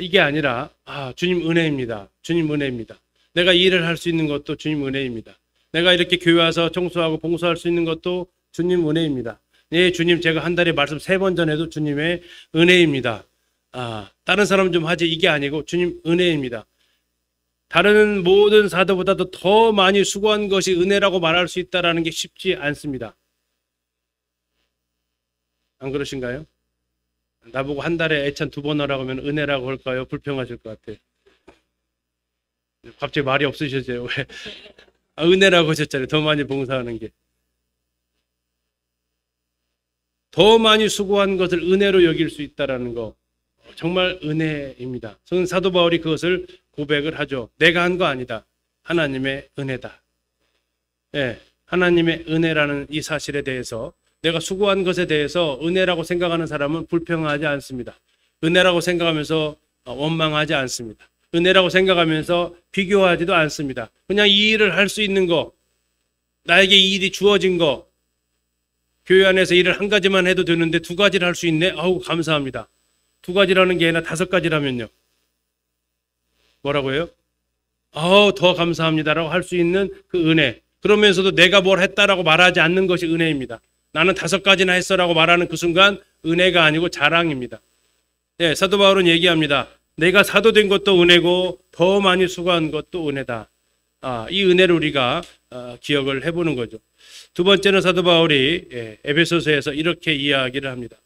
이게 아니라 주님 은혜입니다. 주님 은혜입니다. 내가 이 일을 할 수 있는 것도 주님 은혜입니다. 내가 이렇게 교회 와서 청소하고 봉사할 수 있는 것도 주님 은혜입니다. 네, 주님 제가 한 달에 말씀 3번 전해도 주님의 은혜입니다. 다른 사람 좀 하지 이게 아니고 주님 은혜입니다. 다른 모든 사도보다도 더 많이 수고한 것이 은혜라고 말할 수 있다는 게 쉽지 않습니다. 안 그러신가요? 나보고 한 달에 애찬 2번 하라고 하면 은혜라고 할까요? 불평하실 것 같아요. 갑자기 말이 없으셨어요. 왜? 은혜라고 하셨잖아요. 더 많이 봉사하는 게. 더 많이 수고한 것을 은혜로 여길 수 있다는 거 정말 은혜입니다. 사도 바울이 그것을 고백을 하죠. 내가 한 거 아니다. 하나님의 은혜다. 하나님의 은혜라는 이 사실에 대해서 내가 수고한 것에 대해서 은혜라고 생각하는 사람은 불평하지 않습니다. 은혜라고 생각하면서 원망하지 않습니다. 은혜라고 생각하면서 비교하지도 않습니다. 그냥 이 일을 할 수 있는 거, 나에게 이 일이 주어진 거, 교회 안에서 일을 한 가지만 해도 되는데 2가지를 할 수 있네? 감사합니다. 2가지라는 게 아니라 5가지라면요. 뭐라고요? 더 감사합니다라고 할 수 있는 그 은혜. 그러면서도 내가 뭘 했다라고 말하지 않는 것이 은혜입니다. 나는 5가지나 했어라고 말하는 그 순간 은혜가 아니고 자랑입니다. 사도 바울은 얘기합니다. 내가 사도 된 것도 은혜고 더 많이 수고한 것도 은혜다. 이 은혜를 우리가 기억을 해보는 거죠. 두 번째는 사도 바울이 에베소서에서 이렇게 이야기를 합니다.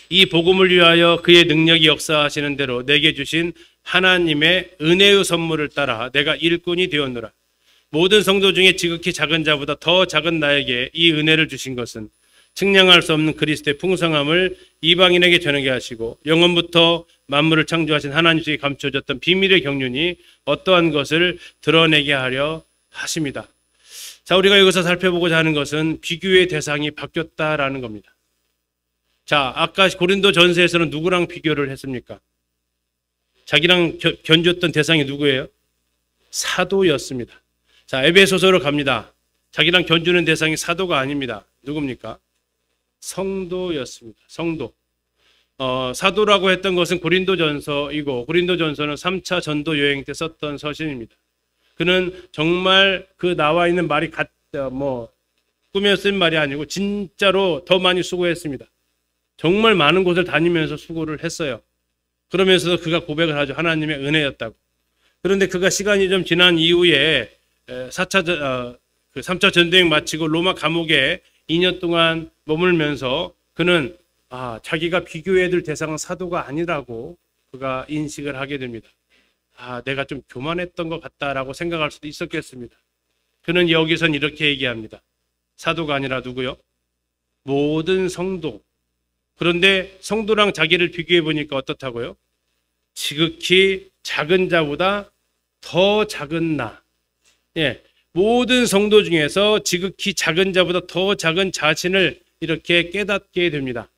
이 복음을 위하여 그의 능력이 역사하시는 대로 내게 주신 하나님의 은혜의 선물을 따라 내가 일꾼이 되었노라. 모든 성도 중에 지극히 작은 자보다 더 작은 나에게 이 은혜를 주신 것은 측량할 수 없는 그리스도의 풍성함을 이방인에게 전하게 하시고 영원부터 만물을 창조하신 하나님께 감춰졌던 비밀의 경륜이 어떠한 것을 드러내게 하려 하십니다. 자, 우리가 여기서 살펴보고자 하는 것은 비교의 대상이 바뀌었다라는 겁니다. 자, 아까 고린도 전서에서는 누구랑 비교를 했습니까? 자기랑 견줬던 대상이 누구예요? 사도였습니다. 자, 에베소서로 갑니다. 자기랑 견주는 대상이 사도가 아닙니다. 누굽니까? 성도였습니다. 성도. 사도라고 했던 것은 고린도전서이고 고린도전서는 3차 전도 여행 때 썼던 서신입니다. 그는 정말 그 나와 있는 말이 꾸며 쓴 말이 아니고 진짜로 더 많이 수고했습니다. 정말 많은 곳을 다니면서 수고를 했어요. 그러면서도 그가 고백을 하죠. 하나님의 은혜였다고. 그런데 그가 시간이 좀 지난 이후에 3차 전도여행 마치고 로마 감옥에 2년 동안 머물면서 그는 자기가 비교해야 될 대상은 사도가 아니라고 그가 인식을 하게 됩니다. 내가 좀 교만했던 것 같다라고 생각할 수도 있었겠습니다. 그는 여기선 이렇게 얘기합니다. 사도가 아니라 누구요? 모든 성도. 그런데 성도랑 자기를 비교해 보니까 어떻다고요? 지극히 작은 자보다 더 작은 나. 모든 성도 중에서 지극히 작은 자보다 더 작은 자신을 이렇게 깨닫게 됩니다.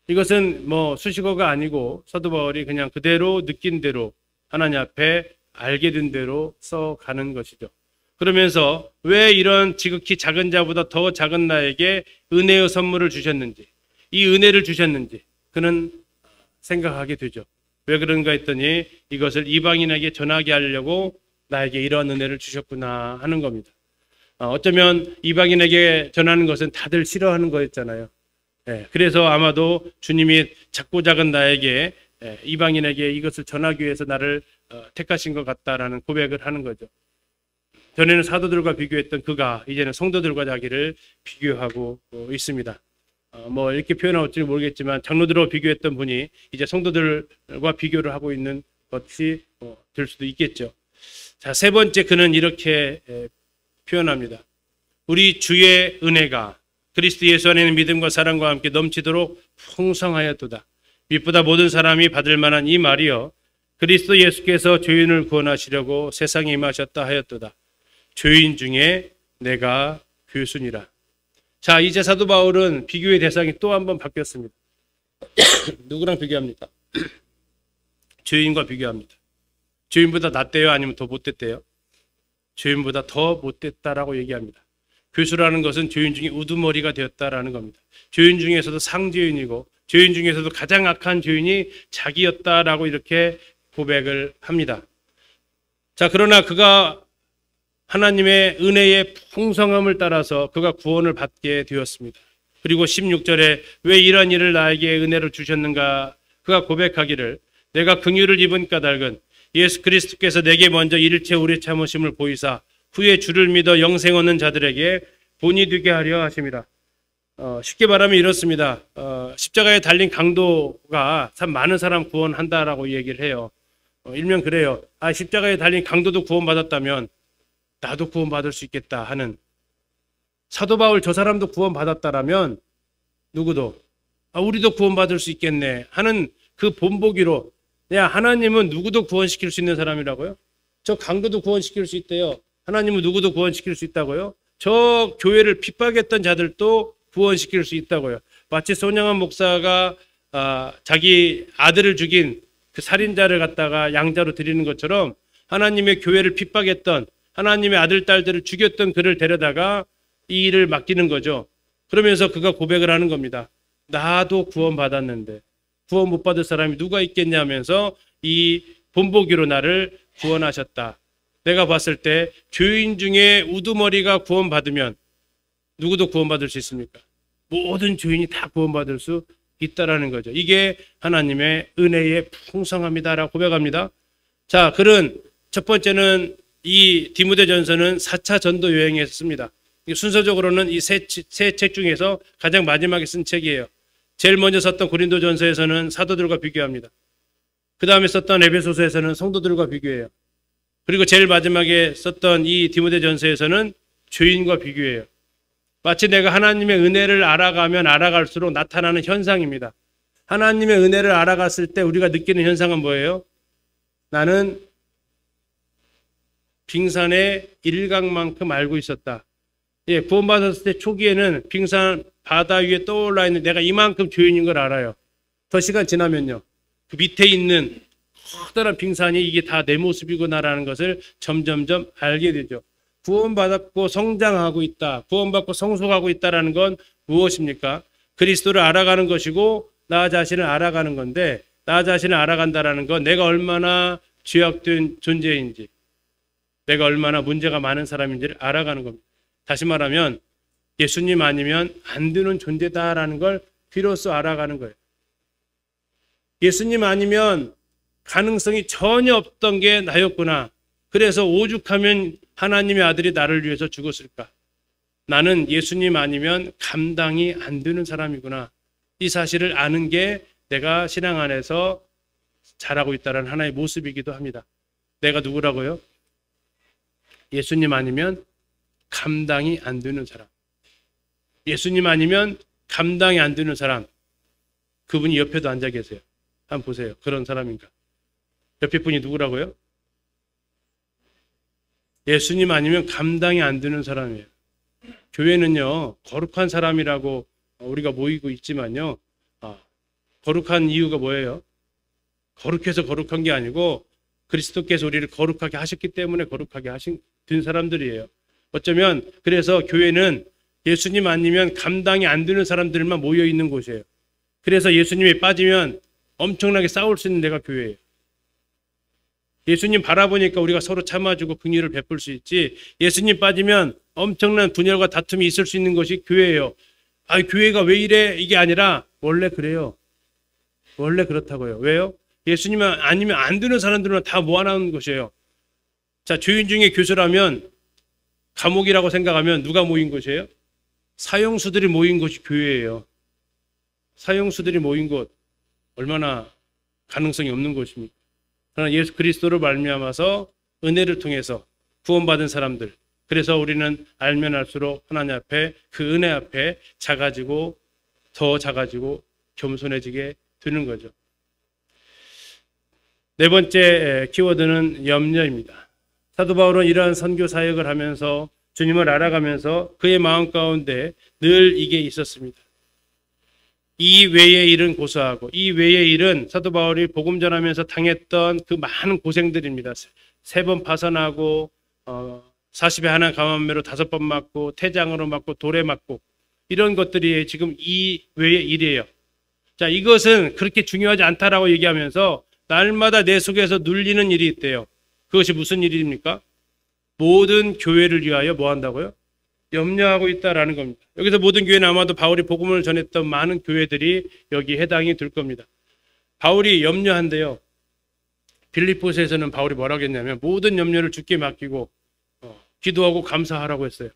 이것은 수식어가 아니고 사도 바울이 그냥 그대로 느낀 대로 하나님 앞에 알게 된 대로 써가는 것이죠. 그러면서 왜 이런 지극히 작은 자보다 더 작은 나에게 은혜의 선물을 주셨는지, 이 은혜를 주셨는지 그는 생각하게 되죠. 왜 그런가 했더니 이것을 이방인에게 전하게 하려고 나에게 이러한 은혜를 주셨구나 하는 겁니다. 어쩌면 이방인에게 전하는 것은 다들 싫어하는 거였잖아요. 그래서 아마도 주님이 작고 작은 나에게 이방인에게 이것을 전하기 위해서 나를 택하신 것 같다라는 고백을 하는 거죠. 전에는 사도들과 비교했던 그가 이제는 성도들과 자기를 비교하고 있습니다. 뭐 이렇게 표현할지 모르겠지만 장로들과 비교했던 분이 이제 성도들과 비교를 하고 있는 것이 될 수도 있겠죠. 자, 세 번째 그는 이렇게 표현합니다. 우리 주의 은혜가 그리스도 예수 안에는 믿음과 사랑과 함께 넘치도록 풍성하였도다. 빛보다 모든 사람이 받을 만한 이 말이여 그리스도 예수께서 죄인을 구원하시려고 세상에 임하셨다 하였도다. 죄인 중에 내가 교순이라. 자, 이제 사도 바울은 비교의 대상이 또 한 번 바뀌었습니다. 누구랑 비교합니까? 죄인과 비교합니다. 죄인보다 낫대요? 아니면 더 못됐대요? 죄인보다 더 못됐다라고 얘기합니다. 교수라는 것은 죄인 중에 우두머리가 되었다라는 겁니다. 죄인 중에서도 상죄인이고 죄인 중에서도 가장 악한 죄인이 자기였다라고 이렇게 고백을 합니다. 자, 그러나 그가 하나님의 은혜의 풍성함을 따라서 그가 구원을 받게 되었습니다. 그리고 16절에 왜 이런 일을 나에게 은혜를 주셨는가? 그가 고백하기를 내가 긍휼을 입은 까닭은 예수 그리스도께서 내게 먼저 일체 오래 참으심을 보이사 후에 주를 믿어 영생 얻는 자들에게 본이 되게 하려 하심이라. 쉽게 말하면 이렇습니다. 십자가에 달린 강도가 참 많은 사람 구원한다라고 얘기를 해요. 일명 그래요. 십자가에 달린 강도도 구원받았다면 나도 구원받을 수 있겠다 하는, 사도 바울 저 사람도 구원받았다라면 누구도 우리도 구원받을 수 있겠네 하는 그 본보기로, 야, 하나님은 누구도 구원시킬 수 있는 사람이라고요? 저 강도도 구원시킬 수 있대요. 하나님은 누구도 구원시킬 수 있다고요? 저 교회를 핍박했던 자들도 구원시킬 수 있다고요. 마치 손양한 목사가 자기 아들을 죽인 그 살인자를 갖다가 양자로 드리는 것처럼 하나님의 교회를 핍박했던, 하나님의 아들, 딸들을 죽였던 그를 데려다가 이 일을 맡기는 거죠. 그러면서 그가 고백을 하는 겁니다. 나도 구원받았는데 구원 못 받을 사람이 누가 있겠냐면서 이 본보기로 나를 구원하셨다. 내가 봤을 때 죄인 중에 우두머리가 구원받으면 누구도 구원받을 수 있습니까? 모든 죄인이 다 구원받을 수 있다라는 거죠. 이게 하나님의 은혜의 풍성함이다라고 고백합니다. 자, 그는 첫 번째는 이 디모데전서는 4차 전도 여행에 씁니다. 순서적으로는 이 세 책 중에서 가장 마지막에 쓴 책이에요. 제일 먼저 썼던 고린도전서에서는 사도들과 비교합니다. 그 다음에 썼던 에베소서에서는 성도들과 비교해요. 그리고 제일 마지막에 썼던 이 디모데전서에서는 죄인과 비교해요. 마치 내가 하나님의 은혜를 알아가면 알아갈수록 나타나는 현상입니다. 하나님의 은혜를 알아갔을 때 우리가 느끼는 현상은 뭐예요? 나는 빙산의 일각만큼 알고 있었다. 구원받았을 때 초기에는 빙산 바다 위에 떠올라 있는 내가 이만큼 죄인인 걸 알아요. 더 시간 지나면요, 그 밑에 있는 커다란 빙산이 이게 다 내 모습이구나라는 것을 점점점 알게 되죠. 구원받았고 성장하고 있다, 구원받고 성숙하고 있다라는 건 무엇입니까? 그리스도를 알아가는 것이고 나 자신을 알아가는 건데, 나 자신을 알아간다라는 건 내가 얼마나 죄악된 존재인지, 내가 얼마나 문제가 많은 사람인지를 알아가는 겁니다. 다시 말하면 예수님 아니면 안 되는 존재다라는 걸 비로소 알아가는 거예요. 예수님 아니면 가능성이 전혀 없던 게 나였구나. 그래서 오죽하면 하나님의 아들이 나를 위해서 죽었을까. 나는 예수님 아니면 감당이 안 되는 사람이구나. 이 사실을 아는 게 내가 신앙 안에서 자라고 있다는 하나의 모습이기도 합니다. 내가 누구라고요? 예수님 아니면 감당이 안 되는 사람. 예수님 아니면 감당이 안 되는 사람. 그분이 옆에도 앉아 계세요. 한번 보세요. 그런 사람인가? 옆에 분이 누구라고요? 예수님 아니면 감당이 안 되는 사람이에요. 교회는요, 거룩한 사람이라고 우리가 모이고 있지만요, 거룩한 이유가 뭐예요? 거룩해서 거룩한 게 아니고 그리스도께서 우리를 거룩하게 하셨기 때문에 거룩하게 된 사람들이에요. 어쩌면 그래서 교회는 예수님 아니면 감당이 안 되는 사람들만 모여 있는 곳이에요. 그래서 예수님이 빠지면 엄청나게 싸울 수 있는 데가 교회예요. 예수님 바라보니까 우리가 서로 참아주고 긍휼을 베풀 수 있지, 예수님 빠지면 엄청난 분열과 다툼이 있을 수 있는 것이 교회예요. 아, 교회가 왜 이래? 이게 아니라 원래 그래요. 원래 그렇다고요. 왜요? 예수님 아니면 안 되는 사람들은 다 모아놓은 것이에요. 자, 주인 중에 교수라면 감옥이라고 생각하면 누가 모인 곳이에요? 사형수들이 모인 곳이 교회예요. 사형수들이 모인 곳, 얼마나 가능성이 없는 곳입니까? 그러나 예수 그리스도를 말미암아서 은혜를 통해서 구원받은 사람들, 그래서 우리는 알면 알수록 하나님 앞에, 그 은혜 앞에 작아지고 더 작아지고 겸손해지게 되는 거죠. 네 번째 키워드는 염려입니다. 사도 바울은 이러한 선교 사역을 하면서 주님을 알아가면서 그의 마음 가운데 늘 이게 있었습니다. 이 외의 일은 고사하고, 이 외의 일은 사도 바울이 복음 전하면서 당했던 그 많은 고생들입니다. 3번 파선하고 40에 하나 감암매로 5번 맞고 태장으로 맞고 돌에 맞고, 이런 것들이 지금 이 외의 일이에요. 자, 이것은 그렇게 중요하지 않다라고 얘기하면서 날마다 내 속에서 눌리는 일이 있대요. 그것이 무슨 일입니까? 모든 교회를 위하여 뭐 한다고요? 염려하고 있다라는 겁니다. 여기서 모든 교회는 아마도 바울이 복음을 전했던 많은 교회들이 여기 해당이 될 겁니다. 바울이 염려한대요. 빌립보서에서는 바울이 뭐라고 했냐면 모든 염려를 주께 맡기고 기도하고 감사하라고 했어요.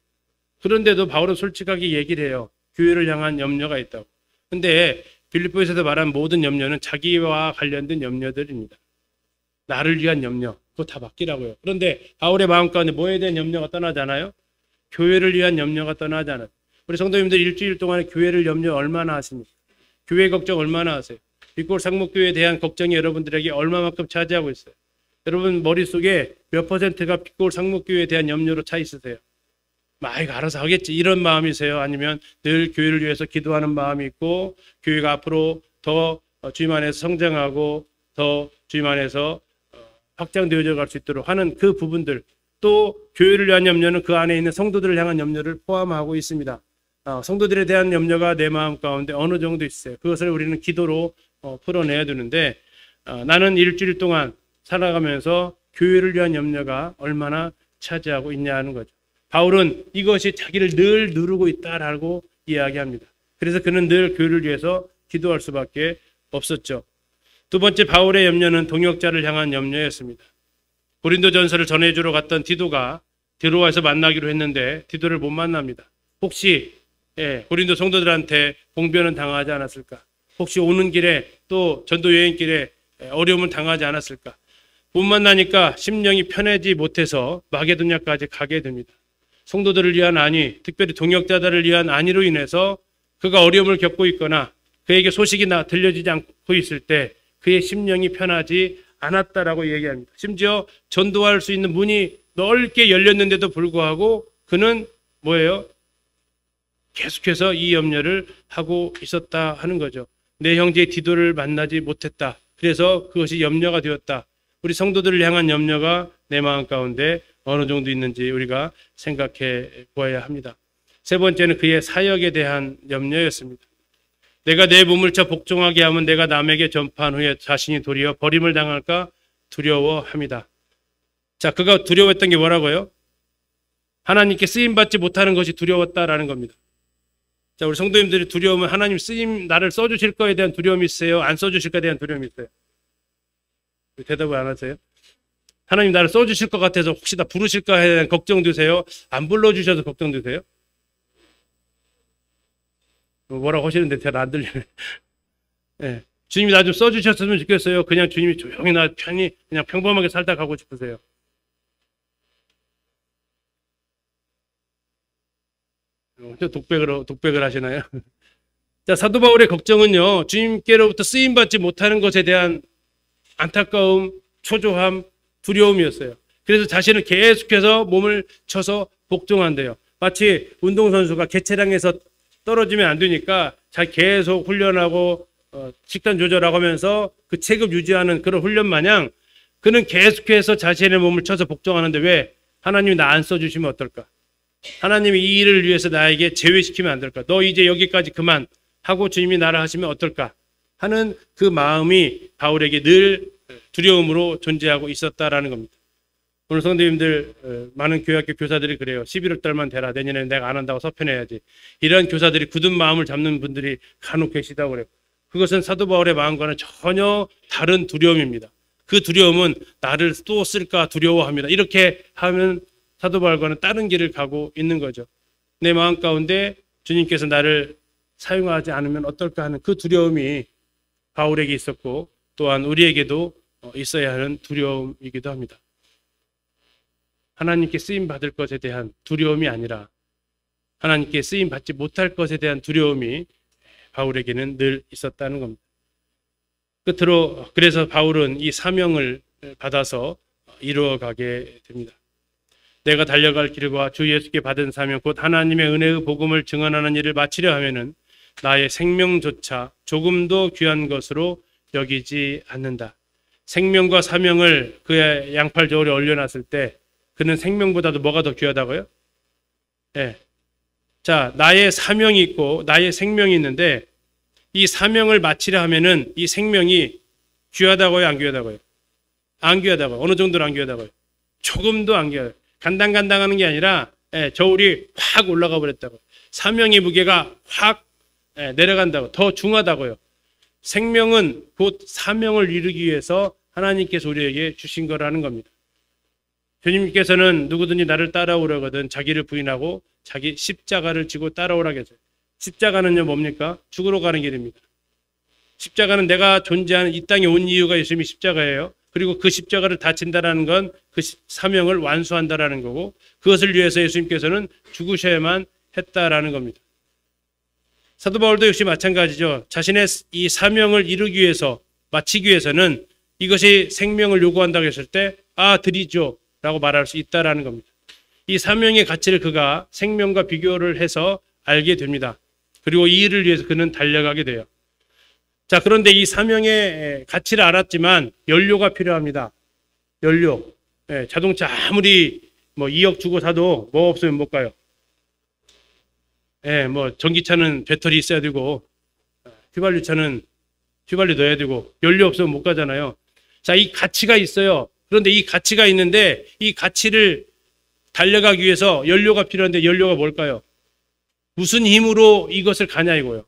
그런데도 바울은 솔직하게 얘기를 해요. 교회를 향한 염려가 있다고. 근데 빌립보에서도 말한 모든 염려는 자기와 관련된 염려들입니다. 나를 위한 염려, 그거 다 맡기라고요. 그런데 바울의 마음 가운데 뭐에 대한 염려가 떠나지 않아요? 교회를 위한 염려가 떠나지 않아요. 우리 성도님들 일주일 동안에 교회를 염려 얼마나 하십니까? 교회 걱정 얼마나 하세요? 빅골 상목교회에 대한 걱정이 여러분들에게 얼마만큼 차지하고 있어요? 여러분 머릿속에 몇 퍼센트가 빅골 상목교회에 대한 염려로 차 있으세요? 이거 알아서 하겠지 이런 마음이세요? 아니면 늘 교회를 위해서 기도하는 마음이 있고 교회가 앞으로 더 주님 안에서 성장하고 더 주님 안에서 확장되어져 갈 수 있도록 하는 그 부분들, 또 교회를 위한 염려는 그 안에 있는 성도들을 향한 염려를 포함하고 있습니다. 성도들에 대한 염려가 내 마음 가운데 어느 정도 있어요. 그것을 우리는 기도로 풀어내야 되는데, 나는 일주일 동안 살아가면서 교회를 위한 염려가 얼마나 차지하고 있냐 하는 거죠. 바울은 이것이 자기를 늘 누르고 있다라고 이야기합니다. 그래서 그는 늘 교회를 위해서 기도할 수밖에 없었죠. 두 번째 바울의 염려는 동역자를 향한 염려였습니다. 고린도전서를 전해주러 갔던 디도가 디로와에서 만나기로 했는데 디도를 못 만납니다. 혹시 고린도 성도들한테 봉변은 당하지 않았을까? 혹시 오는 길에 또 전도 여행길에 어려움을 당하지 않았을까? 못 만나니까 심령이 편하지 못해서 마게도냐까지 가게 됩니다. 성도들을 위한 안위, 특별히 동역자들을 위한 안위로 인해서 그가 어려움을 겪고 있거나 그에게 소식이 들려지지 않고 있을 때 그의 심령이 편하지 않았다라고 얘기합니다. 심지어 전도할 수 있는 문이 넓게 열렸는데도 불구하고 그는 뭐예요? 계속해서 이 염려를 하고 있었다 하는 거죠. 내 형제 디도를 만나지 못했다. 그래서 그것이 염려가 되었다. 우리 성도들을 향한 염려가 내 마음 가운데 어느 정도 있는지 우리가 생각해 보아야 합니다. 세 번째는 그의 사역에 대한 염려였습니다. 내가 내 몸을 쳐 복종하게 하면 내가 남에게 전파한 후에 자신이 도리어 버림을 당할까 두려워합니다. 자, 그가 두려워했던 게 뭐라고요? 하나님께 쓰임받지 못하는 것이 두려웠다라는 겁니다. 자, 우리 성도님들이 두려우면 하나님 나를 써주실 거에 대한 두려움이 있어요? 안 써주실 거에 대한 두려움이 있어요? 대답을 안 하세요? 하나님 나를 써주실 것 같아서 혹시 나 부르실까에 대한 걱정되세요? 안 불러주셔서 걱정되세요? 뭐라고 하시는데 잘 안 들리네. 네. 주님이 나 좀 써주셨으면 좋겠어요. 그냥 주님이 조용히 나 편히 그냥 평범하게 살다 가고 싶으세요? 독백을 하시나요? 자, 사도 바울의 걱정은요, 주님께로부터 쓰임받지 못하는 것에 대한 안타까움, 초조함, 두려움이었어요. 그래서 자신은 계속해서 몸을 쳐서 복종한대요. 마치 운동선수가 개체량에서 떨어지면 안 되니까 계속 훈련하고 식단 조절하고 하면서 그 체급 유지하는 그런 훈련 마냥 그는 계속해서 자신의 몸을 쳐서 복종하는데 왜 하나님이 나 안 써주시면 어떨까? 하나님이 이 일을 위해서 나에게 제외시키면 안 될까? 너 이제 여기까지 그만 하고 주님이 나를 하시면 어떨까? 하는 그 마음이 바울에게 늘 두려움으로 존재하고 있었다라는 겁니다. 오늘 성도님들 많은 교회학교 교사들이 그래요. 11월 달만 되라. 내년에는 내가 안 한다고 서편해야지. 이런 교사들이 굳은 마음을 잡는 분들이 간혹 계시다고 그래요. 그것은 사도 바울의 마음과는 전혀 다른 두려움입니다. 그 두려움은 나를 또 쓸까 두려워합니다. 이렇게 하면 사도 바울과는 다른 길을 가고 있는 거죠. 내 마음 가운데 주님께서 나를 사용하지 않으면 어떨까 하는 그 두려움이 바울에게 있었고 또한 우리에게도 있어야 하는 두려움이기도 합니다. 하나님께 쓰임 받을 것에 대한 두려움이 아니라 하나님께 쓰임 받지 못할 것에 대한 두려움이 바울에게는 늘 있었다는 겁니다. 끝으로 그래서 바울은 이 사명을 받아서 이루어가게 됩니다. 내가 달려갈 길과 주 예수께 받은 사명 곧 하나님의 은혜의 복음을 증언하는 일을 마치려 하면은 나의 생명조차 조금도 귀한 것으로 여기지 않는다. 생명과 사명을 그의 양팔 저울에 올려놨을 때 그는 생명보다도 뭐가 더 귀하다고요? 네. 자, 나의 사명이 있고 나의 생명이 있는데 이 사명을 마치려 하면은 이 생명이 귀하다고요, 안 귀하다고요? 안 귀하다고요. 어느 정도로 안 귀하다고요? 조금도 안 귀하다고요. 간당간당하는 게 아니라 저울이 확 올라가 버렸다고요. 사명의 무게가 확 내려간다고, 더 중하다고요. 생명은 곧 사명을 이루기 위해서 하나님께서 우리에게 주신 거라는 겁니다. 주님께서는 누구든지 나를 따라오려거든 자기를 부인하고 자기 십자가를 지고 따라오라 계세요. 십자가는요 뭡니까? 죽으러 가는 길입니다. 십자가는 내가 존재하는 이 땅에 온 이유가 예수님이 십자가예요. 그리고 그 십자가를 다 진다라는 건 그 사명을 완수한다라는 거고 그것을 위해서 예수님께서는 죽으셔야만 했다라는 겁니다. 사도 바울도 역시 마찬가지죠. 자신의 이 사명을 이루기 위해서 마치기 위해서는 이것이 생명을 요구한다고 했을 때 드리죠 라고 말할 수 있다라는 겁니다. 이 사명의 가치를 그가 생명과 비교를 해서 알게 됩니다. 그리고 이 일을 위해서 그는 달려가게 돼요. 자, 그런데 이 사명의 가치를 알았지만 연료가 필요합니다. 연료. 자동차 아무리 2억 주고 사도 뭐 없으면 못 가요. 전기차는 배터리 있어야 되고 휘발유차는 휘발유 넣어야 되고 연료 없으면 못 가잖아요. 자, 이 가치가 있어요. 그런데 이 가치가 있는데 이 가치를 달려가기 위해서 연료가 필요한데 연료가 뭘까요? 무슨 힘으로 이것을 가냐 이거요.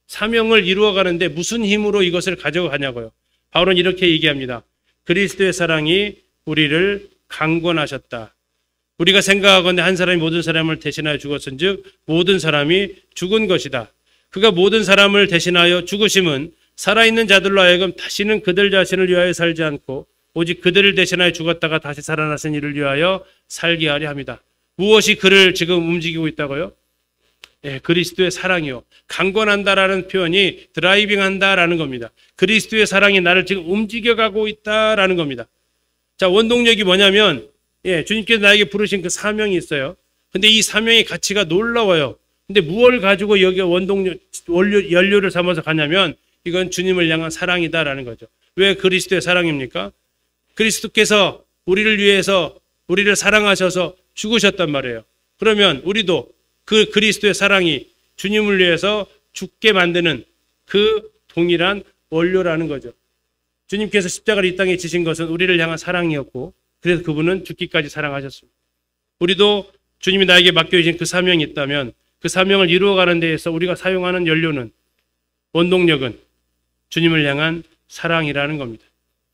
사명을 이루어가는데 무슨 힘으로 이것을 가져가냐고요. 바울은 이렇게 얘기합니다. 그리스도의 사랑이 우리를 강권하셨다. 우리가 생각하건대 한 사람이 모든 사람을 대신하여 죽었은즉 모든 사람이 죽은 것이다. 그가 모든 사람을 대신하여 죽으심은 살아있는 자들로 하여금 다시는 그들 자신을 위하여 살지 않고 오직 그들을 대신하여 죽었다가 다시 살아나신 이를 위하여 살게 하려 합니다. 무엇이 그를 지금 움직이고 있다고요? 그리스도의 사랑이요. 강권한다라는 표현이 드라이빙한다라는 겁니다. 그리스도의 사랑이 나를 지금 움직여가고 있다라는 겁니다. 자, 원동력이 뭐냐면 주님께서 나에게 부르신 그 사명이 있어요. 근데 이 사명의 가치가 놀라워요. 근데 무엇을 가지고 여기 연료를 삼아서 가냐면 이건 주님을 향한 사랑이다라는 거죠. 왜 그리스도의 사랑입니까? 그리스도께서 우리를 위해서 우리를 사랑하셔서 죽으셨단 말이에요. 그러면 우리도 그 그리스도의 사랑이 주님을 위해서 죽게 만드는 그 동일한 원료라는 거죠. 주님께서 십자가를 이 땅에 지신 것은 우리를 향한 사랑이었고 그래서 그분은 죽기까지 사랑하셨습니다. 우리도 주님이 나에게 맡겨주신 그 사명이 있다면 그 사명을 이루어가는 데에서 우리가 사용하는 연료는 원동력은 주님을 향한 사랑이라는 겁니다.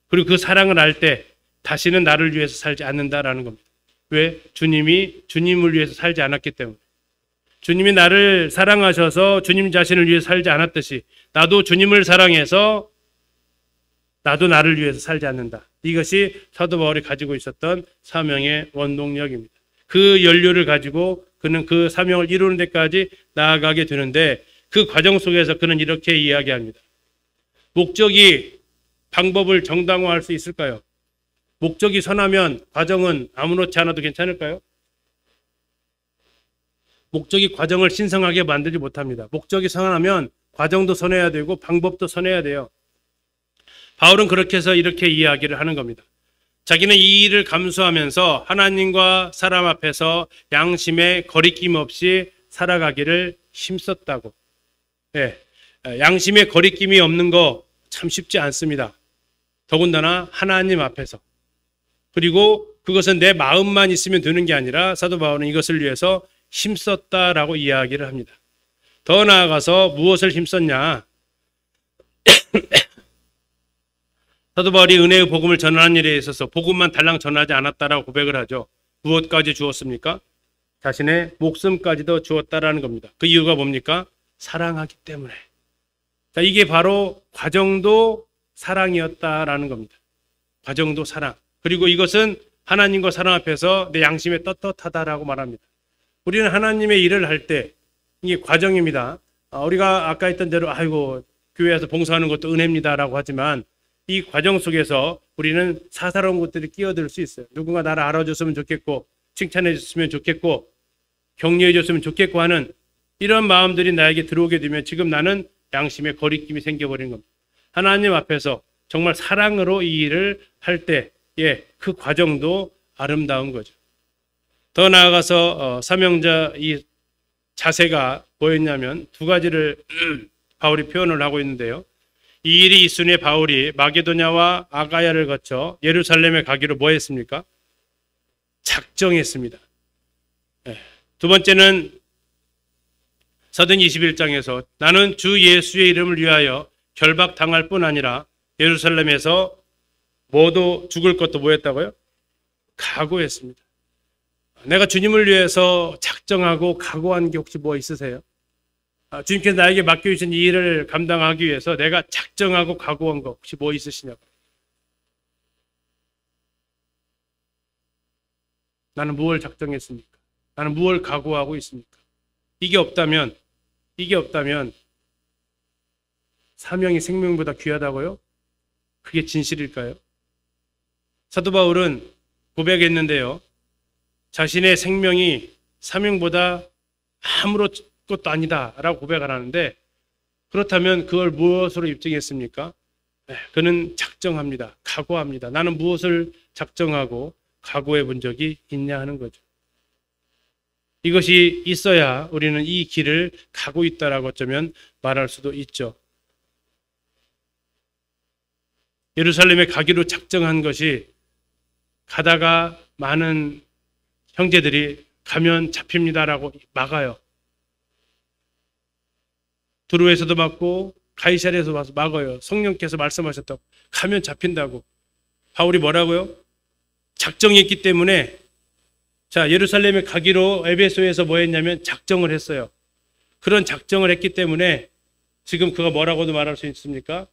그리고 그 사랑을 알 때 다시는 나를 위해서 살지 않는다라는 겁니다. 왜? 주님이 주님을 위해서 살지 않았기 때문에. 주님이 나를 사랑하셔서 주님 자신을 위해서 살지 않았듯이 나도 주님을 사랑해서 나도 나를 위해서 살지 않는다. 이것이 사도 바울이 가지고 있었던 사명의 원동력입니다. 그 연료를 가지고 그는 그 사명을 이루는 데까지 나아가게 되는데 그 과정 속에서 그는 이렇게 이야기합니다. 목적이 방법을 정당화할 수 있을까요? 목적이 선하면 과정은 아무렇지 않아도 괜찮을까요? 목적이 과정을 신성하게 만들지 못합니다. 목적이 선하면 과정도 선해야 되고 방법도 선해야 돼요. 바울은 그렇게 해서 이렇게 이야기를 하는 겁니다. 자기는 이 일을 감수하면서 하나님과 사람 앞에서 양심에 거리낌 없이 살아가기를 힘썼다고. 예, 양심에 거리낌이 없는 거 참 쉽지 않습니다. 더군다나 하나님 앞에서. 그리고 그것은 내 마음만 있으면 되는 게 아니라 사도 바울은 이것을 위해서 힘썼다라고 이야기를 합니다. 더 나아가서 무엇을 힘썼냐? 사도 바울이 은혜의 복음을 전하는 일에 있어서 복음만 달랑 전하지 않았다라고 고백을 하죠. 무엇까지 주었습니까? 자신의 목숨까지도 주었다라는 겁니다. 그 이유가 뭡니까? 사랑하기 때문에. 자, 이게 바로 과정도 사랑이었다라는 겁니다. 과정도 사랑. 그리고 이것은 하나님과 사람 앞에서 내 양심에 떳떳하다라고 말합니다. 우리는 하나님의 일을 할 때 이게 과정입니다. 우리가 아까 했던 대로 아이고 교회에서 봉사하는 것도 은혜입니다라고 하지만 이 과정 속에서 우리는 사사로운 것들이 끼어들 수 있어요. 누군가 나를 알아줬으면 좋겠고 칭찬해 줬으면 좋겠고 격려해 줬으면 좋겠고 하는 이런 마음들이 나에게 들어오게 되면 지금 나는 양심의 거리낌이 생겨버리는 겁니다. 하나님 앞에서 정말 사랑으로 이 일을 할 때, 그 과정도 아름다운 거죠. 더 나아가서 사명자 이 자세가 뭐였냐면 두 가지를 바울이 표현을 하고 있는데요. 이 일이 있으니 바울이 마게도냐와 아가야를 거쳐 예루살렘에 가기로 뭐 했습니까? 작정했습니다. 두 번째는 사도행 21장에서 나는 주 예수의 이름을 위하여 결박당할 뿐 아니라 예루살렘에서 모두 죽을 것도 뭐 했다고요? 각오했습니다. 내가 주님을 위해서 작정하고 각오한 게 혹시 뭐 있으세요? 주님께서 나에게 맡겨주신 이 일을 감당하기 위해서 내가 작정하고 각오한 거 혹시 뭐 있으시냐고. 나는 무엇을 작정했습니까? 나는 무엇을 각오하고 있습니까? 이게 없다면 사명이 생명보다 귀하다고요? 그게 진실일까요? 사도 바울은 고백했는데요. 자신의 생명이 사명보다 아무런 것도 아니다라고 고백을 하는데 그렇다면 그걸 무엇으로 입증했습니까? 그는 작정합니다. 각오합니다. 나는 무엇을 작정하고 각오해 본 적이 있냐 하는 거죠. 이것이 있어야 우리는 이 길을 가고 있다라고 어쩌면 말할 수도 있죠. 예루살렘에 가기로 작정한 것이 가다가 많은 형제들이 가면 잡힙니다라고 막아요. 두루에서도 막고 가이사랴에서 와서 막아요. 성령께서 말씀하셨다고. 가면 잡힌다고. 바울이 뭐라고요? 작정했기 때문에 자, 예루살렘에 가기로 에베소에서 뭐 했냐면 작정을 했어요. 그런 작정을 했기 때문에 지금 그가 뭐라고도 말할 수 있습니까?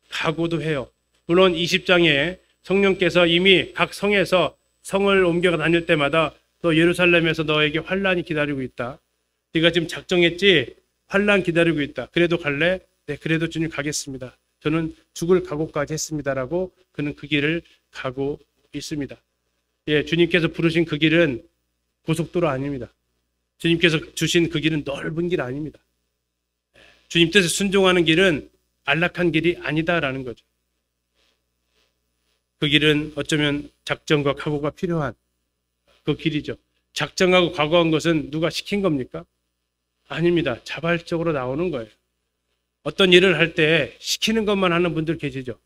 각오도 해요. 물론 20장에 성령께서 이미 각 성에서 성을 옮겨 다닐 때마다 너 예루살렘에서 너에게 환란이 기다리고 있다. 네가 지금 작정했지? 환란 기다리고 있다. 그래도 갈래? 네, 그래도 주님 가겠습니다. 저는 죽을 각오까지 했습니다라고 그는 그 길을 가고 있습니다. 주님께서 부르신 그 길은 고속도로 아닙니다. 주님께서 주신 그 길은 넓은 길 아닙니다. 주님 뜻에 순종하는 길은 안락한 길이 아니다라는 거죠. 그 길은 어쩌면 작정과 각오가 필요한 그 길이죠. 작정하고 각오한 것은 누가 시킨 겁니까? 아닙니다. 자발적으로 나오는 거예요. 어떤 일을 할 때 시키는 것만 하는 분들 계시죠.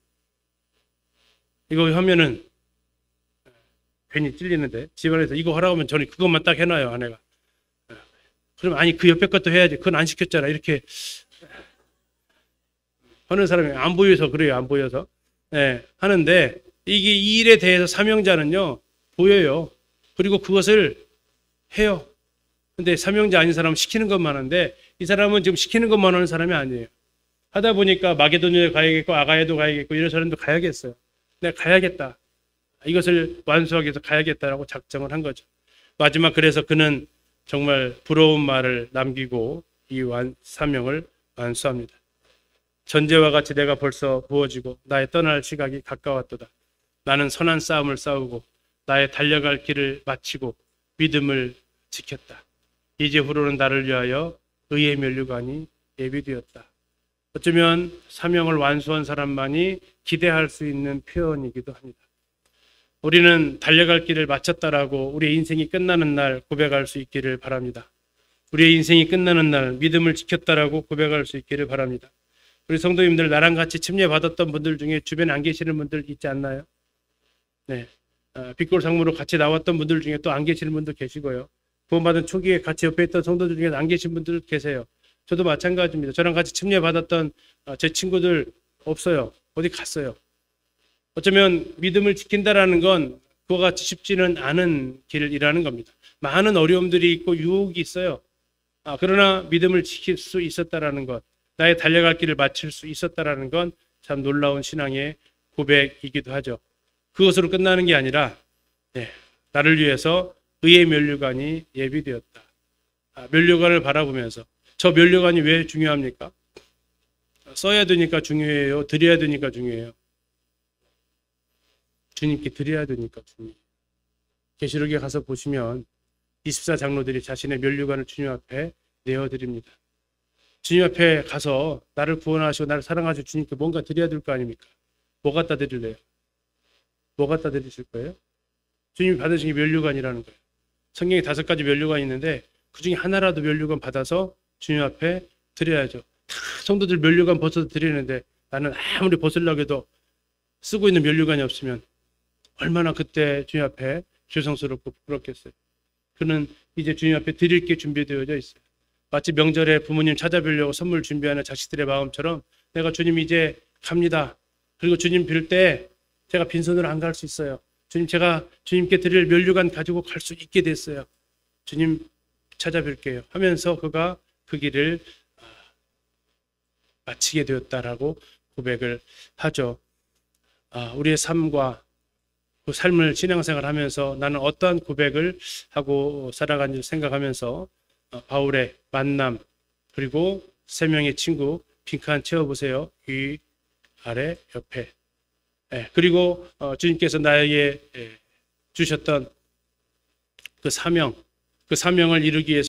이거 하면은 괜히 찔리는데 집안에서 이거 하라고 하면 저는 그것만 딱 해놔요. 아내가. 그럼 아니 그 옆에 것도 해야지. 그건 안 시켰잖아. 이렇게 하는 사람이 안 보여서 그래요. 안 보여서. 하는데 이게 이 일에 대해서 사명자는요. 보여요. 그리고 그것을 해요. 근데 사명자 아닌 사람은 시키는 것만 하는데 이 사람은 지금 시키는 것만 하는 사람이 아니에요. 하다 보니까 마게도냐에 가야겠고 아가야도 가야겠고 예루살렘도 가야겠어요. 내가 가야겠다. 이것을 완수하기 위해서 가야겠다라고 작정을 한 거죠. 마지막 그래서 그는 정말 부러운 말을 남기고 이 사명을 완수합니다. 전제와 같이 내가 벌써 부어지고 나의 떠날 시각이 가까웠도다. 나는 선한 싸움을 싸우고 나의 달려갈 길을 마치고 믿음을 지켰다. 이제 후로는 나를 위하여 의의 면류관이 예비되었다. 어쩌면 사명을 완수한 사람만이 기대할 수 있는 표현이기도 합니다. 우리는 달려갈 길을 마쳤다라고 우리의 인생이 끝나는 날 고백할 수 있기를 바랍니다. 우리의 인생이 끝나는 날 믿음을 지켰다라고 고백할 수 있기를 바랍니다. 우리 성도님들, 나랑 같이 침례받았던 분들 중에 주변에 안 계시는 분들 있지 않나요? 네. 빛골 상무로 같이 나왔던 분들 중에 또 안 계시는 분도 계시고요. 구원받은 초기에 같이 옆에 있던 성도들 중에 안 계신 분들 계세요. 저도 마찬가지입니다. 저랑 같이 침례받았던 제 친구들 없어요. 어디 갔어요. 어쩌면 믿음을 지킨다라는 건 그와 같이 쉽지는 않은 길이라는 겁니다. 많은 어려움들이 있고 유혹이 있어요. 그러나 믿음을 지킬 수 있었다라는 것, 나의 달려갈 길을 마칠 수 있었다라는 건 참 놀라운 신앙의 고백이기도 하죠. 그것으로 끝나는 게 아니라 나를 위해서 의의 면류관이 예비되었다. 면류관을 바라보면서, 저 면류관이 왜 중요합니까? 써야 되니까 중요해요? 드려야 되니까 중요해요? 주님께 드려야 되니까 중요해요. 계시록에 가서 보시면 24장로들이 자신의 면류관을 주님 앞에 내어드립니다. 주님 앞에 가서 나를 구원하시고 나를 사랑하시고 주님께 뭔가 드려야 될 거 아닙니까? 뭐 갖다 드릴래요? 뭐 갖다 드리실 거예요? 주님이 받으신 게 면류관이라는 거예요. 성경에 5가지 면류관이 있는데 그 중에 하나라도 면류관 받아서 주님 앞에 드려야죠. 다 성도들 면류관 벗어서 드리는데 나는 아무리 벗으려고 해도 쓰고 있는 면류관이 없으면 얼마나 그때 주님 앞에 죄송스럽고 부끄럽겠어요. 그는 이제 주님 앞에 드릴 게 준비되어져 있어요. 마치 명절에 부모님 찾아뵈려고 선물 준비하는 자식들의 마음처럼 내가 주님 이제 갑니다. 그리고 주님 빌 때 제가 빈손으로 안 갈 수 있어요. 주님, 제가 주님께 드릴 면류관 가지고 갈 수 있게 됐어요. 주님 찾아뵐게요 하면서 그가 그 길을 마치게 되었다라고 고백을 하죠. 우리의 삶과 그 삶을 신앙생활 하면서 나는 어떠한 고백을 하고 살아가는지 생각하면서 바울의 만남, 그리고 3명의 친구 빈칸 채워보세요. 위, 아래, 옆에. 그리고 주님께서 나에게 주셨던 그 사명, 그 사명을 이루기 위해서